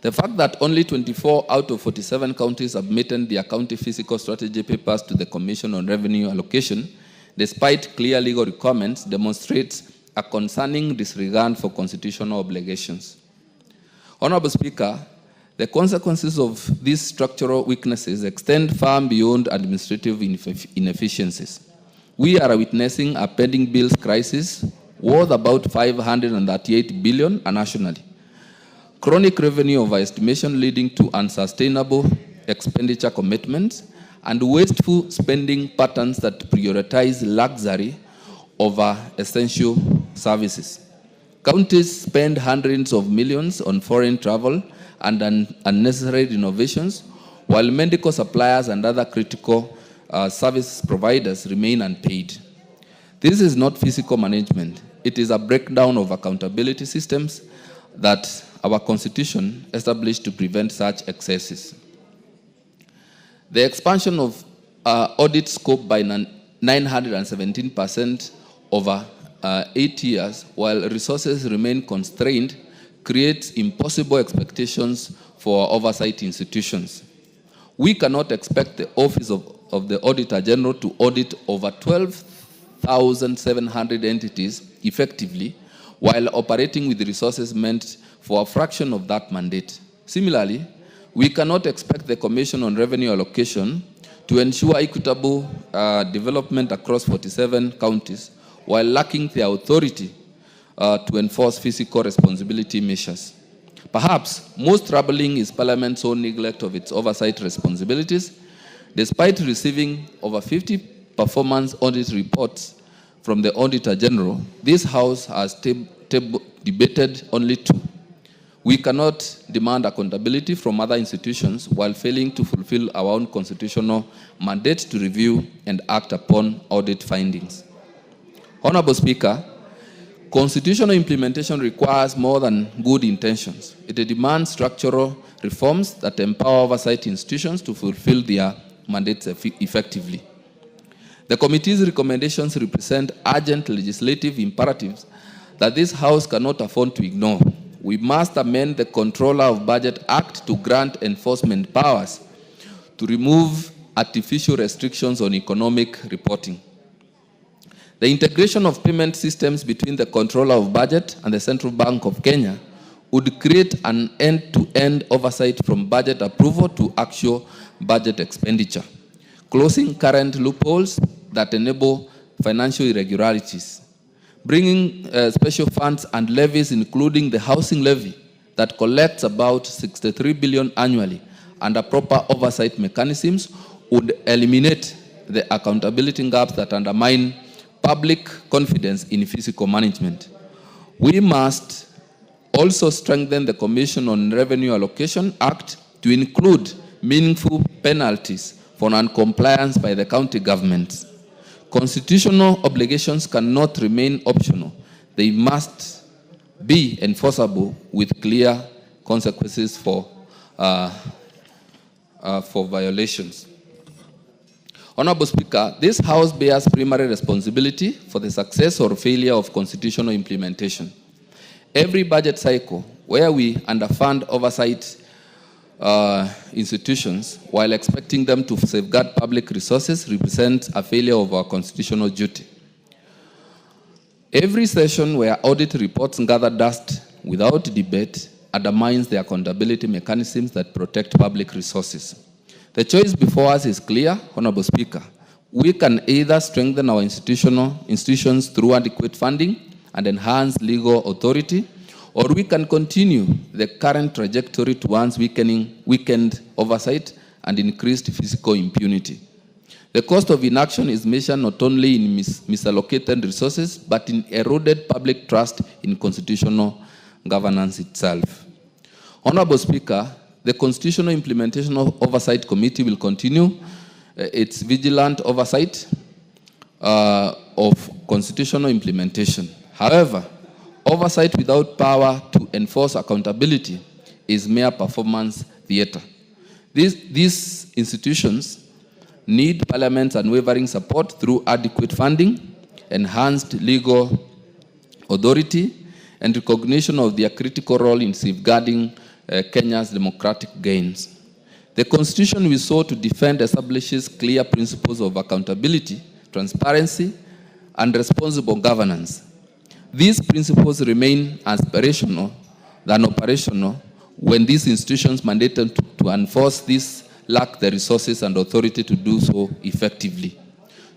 The fact that only 24 out of 47 counties submitted their county fiscal strategy papers to the Commission on Revenue Allocation, despite clear legal requirements, demonstrates a concerning disregard for constitutional obligations. Honorable Speaker, the consequences of these structural weaknesses extend far beyond administrative inefficiencies. We are witnessing a pending bills crisis worth about 538 billion nationally. Chronic revenue overestimation leading to unsustainable expenditure commitments and wasteful spending patterns that prioritize luxury over essential services. Counties spend hundreds of millions on foreign travel and unnecessary renovations, while medical suppliers and other critical service providers remain unpaid. This is not fiscal management. It is a breakdown of accountability systems that our Constitution established to prevent such excesses. The expansion of audit scope by 917% over 8 years, while resources remain constrained, creates impossible expectations for oversight institutions. We cannot expect the Office of the Auditor General to audit over 12,700 entities effectively, while operating with resources meant for a fraction of that mandate. Similarly, we cannot expect the Commission on Revenue Allocation to ensure equitable development across 47 counties while lacking the authority to enforce fiscal responsibility measures. Perhaps most troubling is Parliament's own neglect of its oversight responsibilities. Despite receiving over 50 performance audit reports from the Auditor General, this House has debated only 2. We cannot demand accountability from other institutions while failing to fulfill our own constitutional mandate to review and act upon audit findings. Honorable Speaker, constitutional implementation requires more than good intentions. It demands structural reforms that empower oversight institutions to fulfill their mandates effectively. The committee's recommendations represent urgent legislative imperatives that this House cannot afford to ignore. We must amend the Controller of Budget Act to grant enforcement powers to remove artificial restrictions on economic reporting. The integration of payment systems between the Controller of Budget and the Central Bank of Kenya would create an end-to-end oversight from budget approval to actual budget expenditure, closing current loopholes that enable financial irregularities, bringing special funds and levies, including the housing levy that collects about 63 billion annually, under proper oversight mechanisms would eliminate the accountability gaps that undermine public confidence in fiscal management. We must also strengthen the Commission on Revenue Allocation Act to include meaningful penalties for non-compliance by the county governments. Constitutional obligations cannot remain optional. They must be enforceable with clear consequences for violations. Honorable Speaker, this House bears primary responsibility for the success or failure of constitutional implementation. Every budget cycle where we underfund oversight institutions while expecting them to safeguard public resources represents a failure of our constitutional duty. Every session where audit reports gather dust without debate undermines the accountability mechanisms that protect public resources. The choice before us is clear, Honorable Speaker. We can either strengthen our institutions through adequate funding and enhance legal authority, or we can continue the current trajectory towards weakened oversight and increased fiscal impunity. The cost of inaction is measured not only in misallocated resources, but in eroded public trust in constitutional governance itself. Honorable Speaker, the Constitutional Implementation Oversight Committee will continue its vigilant oversight of constitutional implementation. However, oversight without power to enforce accountability is mere performance theater. These institutions need Parliament's unwavering support through adequate funding, enhanced legal authority, and recognition of their critical role in safeguarding Kenya's democratic gains. The Constitution we sought to defend establishes clear principles of accountability, transparency, and responsible governance. These principles remain aspirational than operational when these institutions mandated to enforce this lack the resources and authority to do so effectively.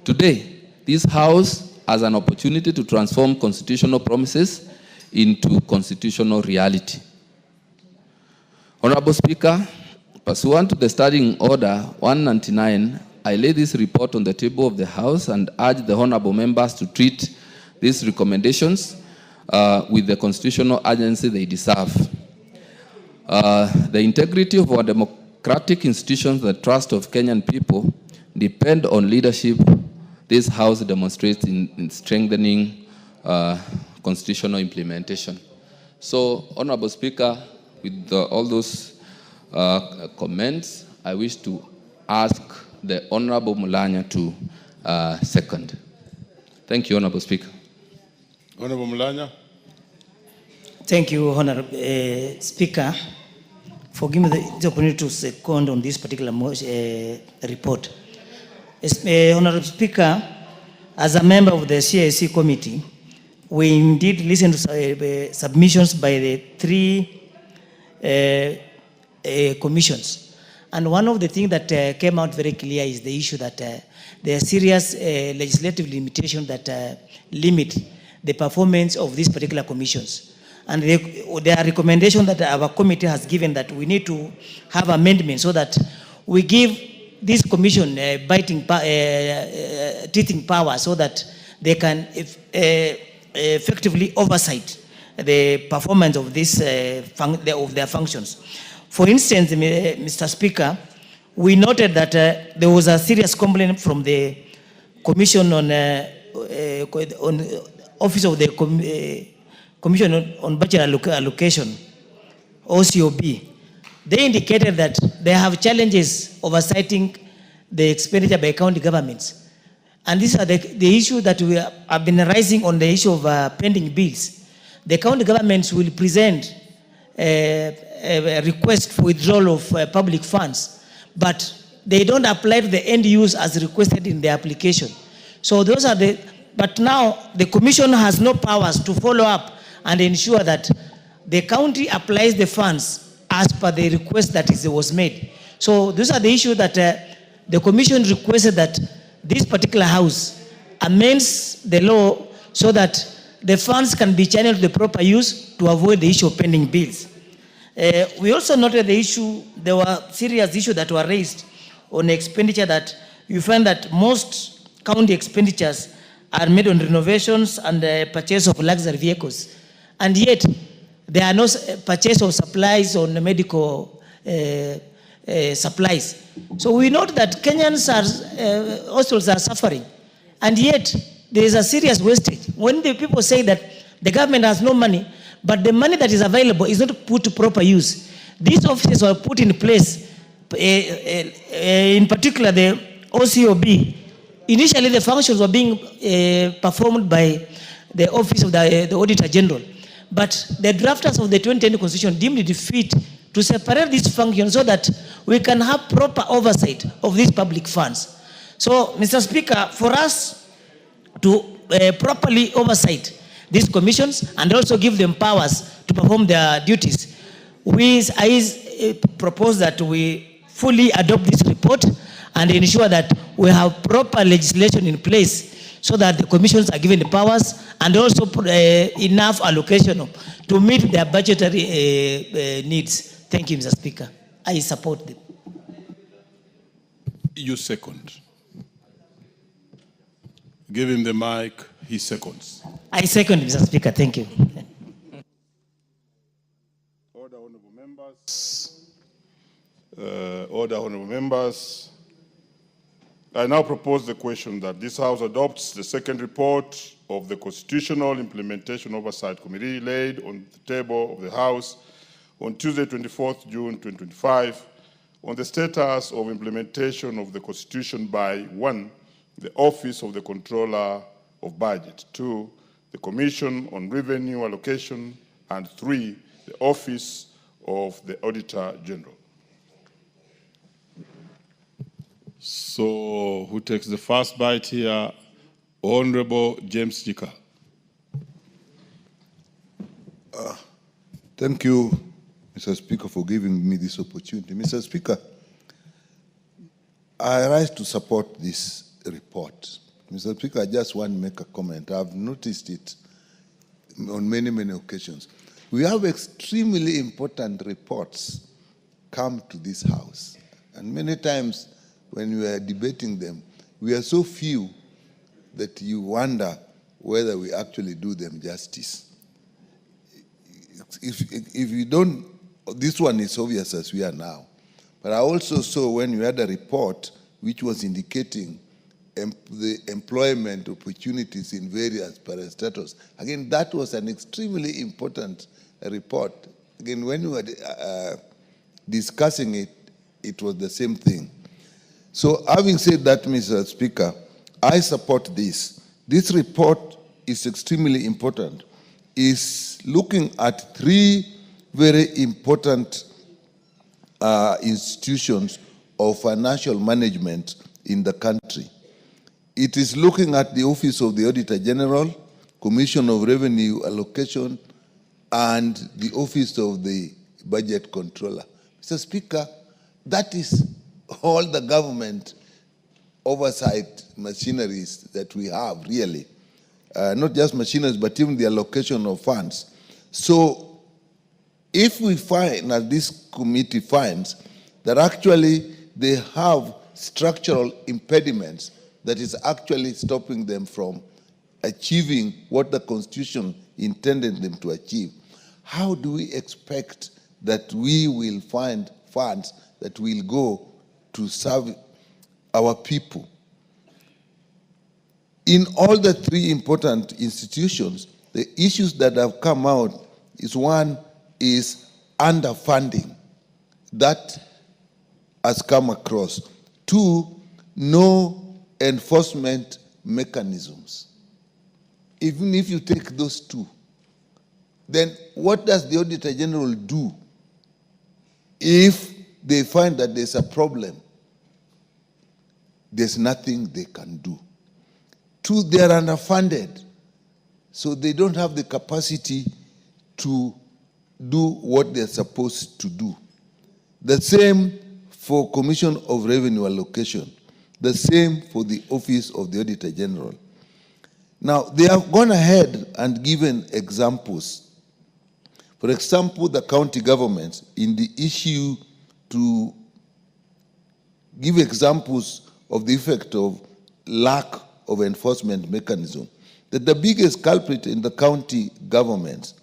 Today, this House has an opportunity to transform constitutional promises into constitutional reality. Honorable Speaker, pursuant to the Standing Order 199, I lay this report on the table of the House and urge the honorable members to treat these recommendations with the constitutional urgency they deserve. The integrity of our democratic institutions, the trust of Kenyan people, depend on leadership this House demonstrates in strengthening constitutional implementation. So, Honorable Speaker, with all those comments, I wish to ask the Honorable Mulanya to second. Thank you, Honorable Speaker. Honorable Mulanya. Thank you, Honorable Speaker, for giving me the opportunity to second on this particular report. Honorable Speaker, as a member of the CIC committee, we indeed listened to submissions by the three commissions. And one of the things that came out very clear is the issue that there are serious legislative limitations that limit the performance of these particular commissions. And there are recommendations that our committee has given that we need to have amendments so that we give this commission teething power so that they can effectively oversight the performance of this of their functions. For instance, Mr. Speaker, we noted that there was a serious complaint from the Commission on Office of the Commission on Budget Allocation, OCOB. They indicated that they have challenges oversighting the expenditure by county governments. And these are the issues that we have been rising on the issue of pending bills. The county governments will present a request for withdrawal of public funds, but they don't apply to the end use as requested in the application. So those are but now the commission has no powers to follow up and ensure that the county applies the funds as per the request that was made. So those are the issues that the commission requested that this particular house amends the law so that the funds can be channeled to the proper use to avoid the issue of pending bills. We also noted the issue, there were serious issues that were raised on expenditure that you find that most county expenditures are made on renovations and purchase of luxury vehicles. And yet, there are no purchase of supplies on medical supplies. So we note that Kenyans hospitals are suffering. And yet, there is a serious wastage. When the people say that the government has no money, but the money that is available is not put to proper use. These offices were put in place, in particular the OCOB. Initially, the functions were being performed by the Office of the Auditor General. But the drafters of the 2020 Constitution deemed it fit to separate these functions so that we can have proper oversight of these public funds. So, Mr. Speaker, for us to properly oversight these commissions and also give them powers to perform their duties, I propose that we fully adopt this report and ensure that we have proper legislation in place so that the commissions are given the powers and also enough allocation to meet their budgetary needs. Thank you, Mr. Speaker. I support them. You second. Give him the mic, he seconds. I second, Mr. Speaker. Thank you. Order, honorable members. Order, honorable members. I now propose the question that this House adopts the second report of the Constitutional Implementation Oversight Committee laid on the table of the House on Tuesday, 24th June 2025, on the status of implementation of the Constitution by 1. The Office of the Controller of Budget, 2. the Commission on Revenue Allocation, and 3, the Office of the Auditor General. So who takes the first bite here? Honorable James Jika. Thank you, Mr. Speaker, for giving me this opportunity. Mr. Speaker, I rise to support this report. Mr. Speaker, I just want to make a comment. I've noticed it on many, many occasions. We have extremely important reports come to this House. And many times when we are debating them, we are so few that you wonder whether we actually do them justice. If you don't, this one is obvious as we are now. But I also saw when we had a report which was indicating the employment opportunities in various parastatals. Again, that was an extremely important report. Again, when we were discussing it, it was the same thing. So having said that, Mr. Speaker, I support this. This report is extremely important. It's looking at 3 very important institutions of financial management in the country. It is looking at the Office of the Auditor General, Commission of Revenue Allocation, and the Office of the Budget Controller. Mr. Speaker, that is all the government oversight machineries that we have, really. Not just machineries, but even the allocation of funds. So if we find, as this committee finds, that actually they have structural impediments that is actually stopping them from achieving what the Constitution intended them to achieve, how do we expect that we will find funds that will go to serve our people? In all the 3 important institutions, the issues that have come out is, 1 is underfunding. That has come across. 2, no enforcement mechanisms. Even if you take those 2, then what does the Auditor General do if they find that there's a problem? There's nothing they can do. 2, they are underfunded, so they don't have the capacity to do what they're supposed to do. The same for Commission of Revenue Allocation. The same for the Office of the Auditor General. Now, they have gone ahead and given examples. For example, the county governments, in the issue to give examples of the effect of lack of enforcement mechanism, that the biggest culprit in the county governments,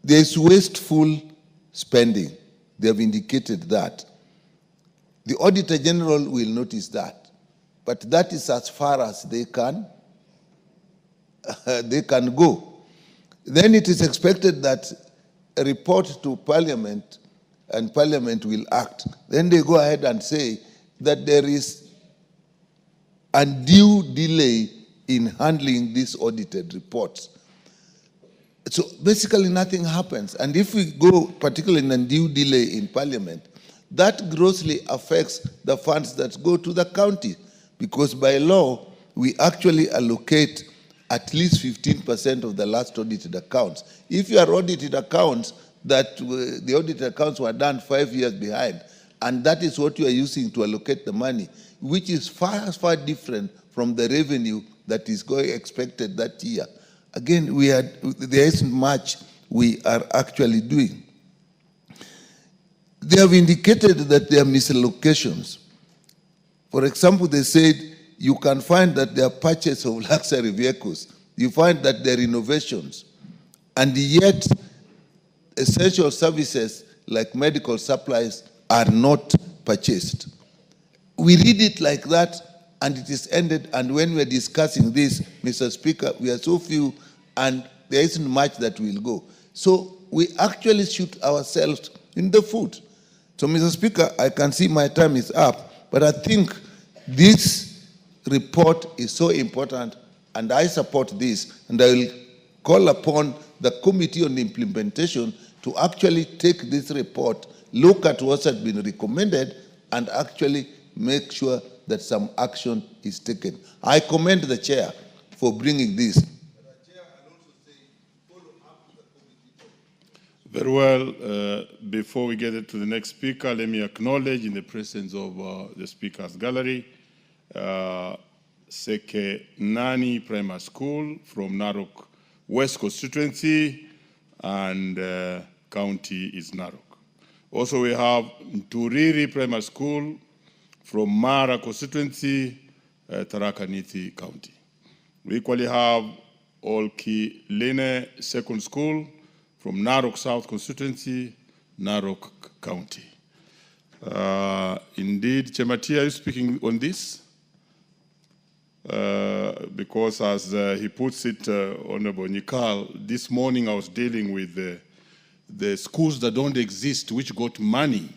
there is wasteful spending. They have indicated that. The Auditor General will notice that, but that is as far as they can go. Then it is expected that a report to Parliament and Parliament will act. Then they go ahead and say that there is undue delay in handling these audited reports. So basically nothing happens. And if we go particularly in undue delay in Parliament, that grossly affects the funds that go to the county, because by law, we actually allocate at least 15% of the last audited accounts. If you are audited accounts that the audited accounts were done 5 years behind, and that is what you are using to allocate the money, which is far, far different from the revenue that is expected that year. Again, there isn't much we are actually doing. They have indicated that there are misallocations. For example, they said you can find that there are purchase of luxury vehicles. You find that there are innovations. And yet, essential services like medical supplies are not purchased. We read it like that, and it is ended. And when we're discussing this, Mr. Speaker, we are so few, and there isn't much that will go. So we actually shoot ourselves in the foot. So, Mr. Speaker, I can see my time is up, but I think this report is so important and I support this, and I will call upon the Committee on Implementation to actually take this report, look at what has been recommended, and actually make sure that some action is taken. I commend the chair for bringing this. Very well. Before we get to the next speaker, let me acknowledge in the presence of the speaker's gallery, Seke Nani Primary School from Narok West constituency, and county is Narok. Also, we have Nturiri Primary School from Mara constituency, Tharaka Nithi County. We equally have Olki Lene Second School from Narok South constituency, Narok County. Indeed, Chematia, are you speaking on this? Because as he puts it, Honorable Nikal, this morning I was dealing with the schools that don't exist, which got money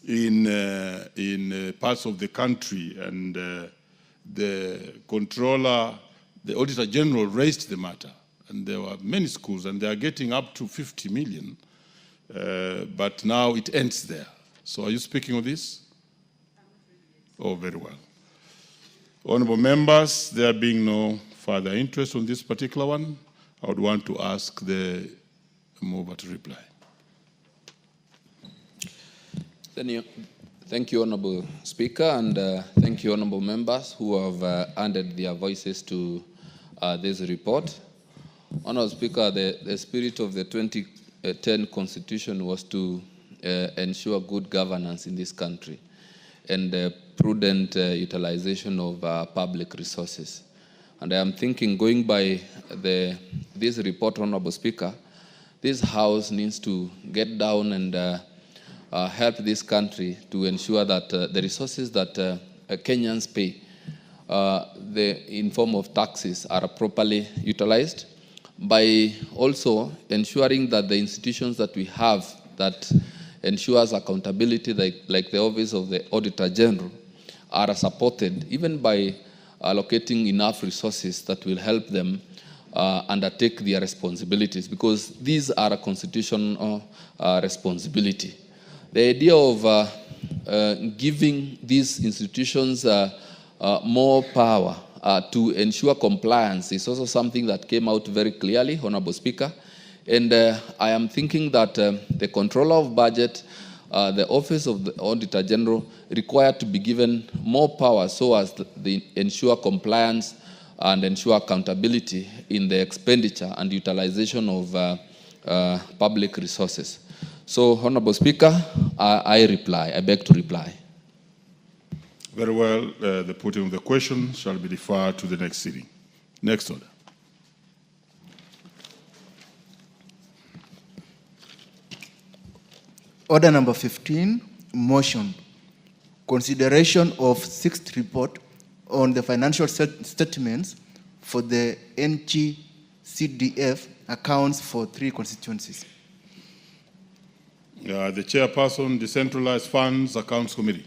in parts of the country, and the controller, the Auditor General raised the matter, and there were many schools, and they are getting up to 50 million, but now it ends there. So are you speaking of this? Oh, very well. Honorable members, there being no further interest on this particular one, I would want to ask the mover to reply. Thank you, Honorable Speaker, and thank you, Honorable members who have added their voices to this report. Honorable Speaker, the spirit of the 2010 Constitution was to ensure good governance in this country and prudent utilization of public resources. And I am thinking, going by this report, Honorable Speaker, this House needs to get down and help this country to ensure that the resources that Kenyans pay in form of taxes are properly utilized, by also ensuring that the institutions that we have that ensures accountability, like the Office of the Auditor General, are supported even by allocating enough resources that will help them undertake their responsibilities, because these are a constitutional responsibility. The idea of giving these institutions more power to ensure compliance is also something that came out very clearly, Honorable Speaker. And I am thinking that the controller of budget, the Office of the Auditor General, required to be given more power so as to ensure compliance and ensure accountability in the expenditure and utilization of public resources. So, Honorable Speaker, I beg to reply. Very well. The putting of the question shall be deferred to the next sitting. Next order. Order number 15, motion. Consideration of sixth report on the financial statements for the NGCDF accounts for 3 constituencies. The chairperson, Decentralized Funds Accounts Committee.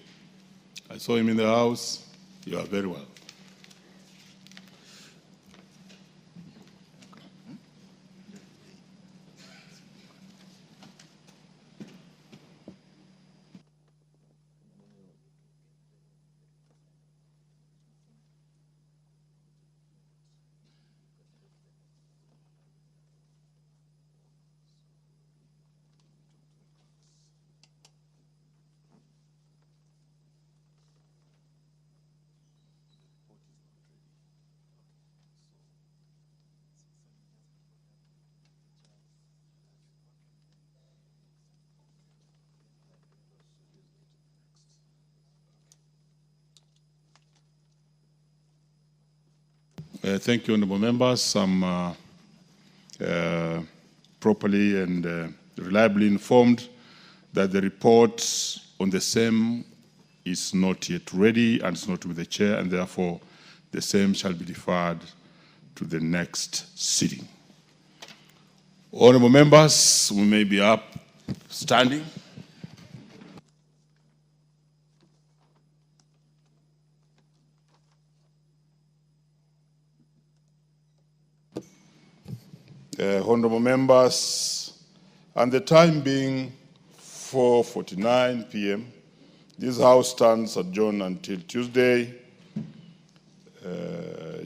I saw him in the House. You are very well. Thank you, honorable members. I'm properly and reliably informed that the report on the same is not yet ready and is not with the chair, and therefore the same shall be deferred to the next sitting. Honorable members, we may be up standing. Honorable members, and the time being 4:49 p.m., this House stands adjourned until Tuesday,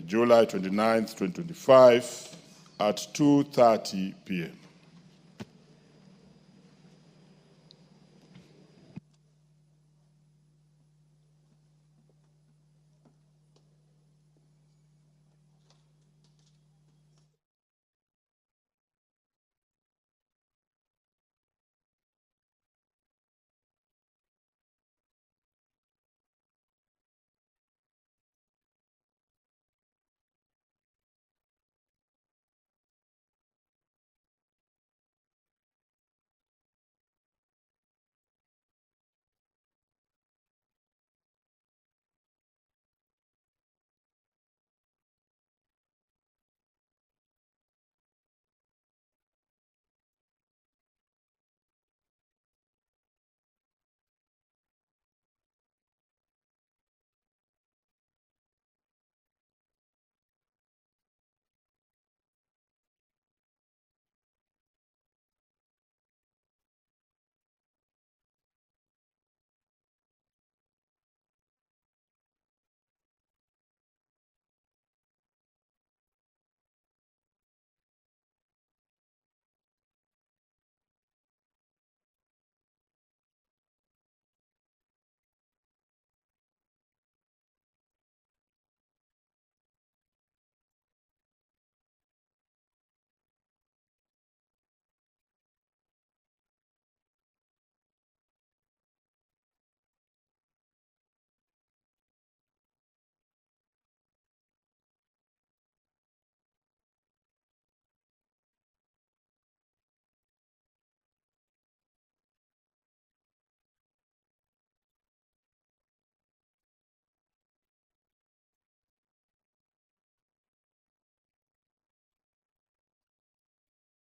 July 29th, 2025 at 2:30 p.m.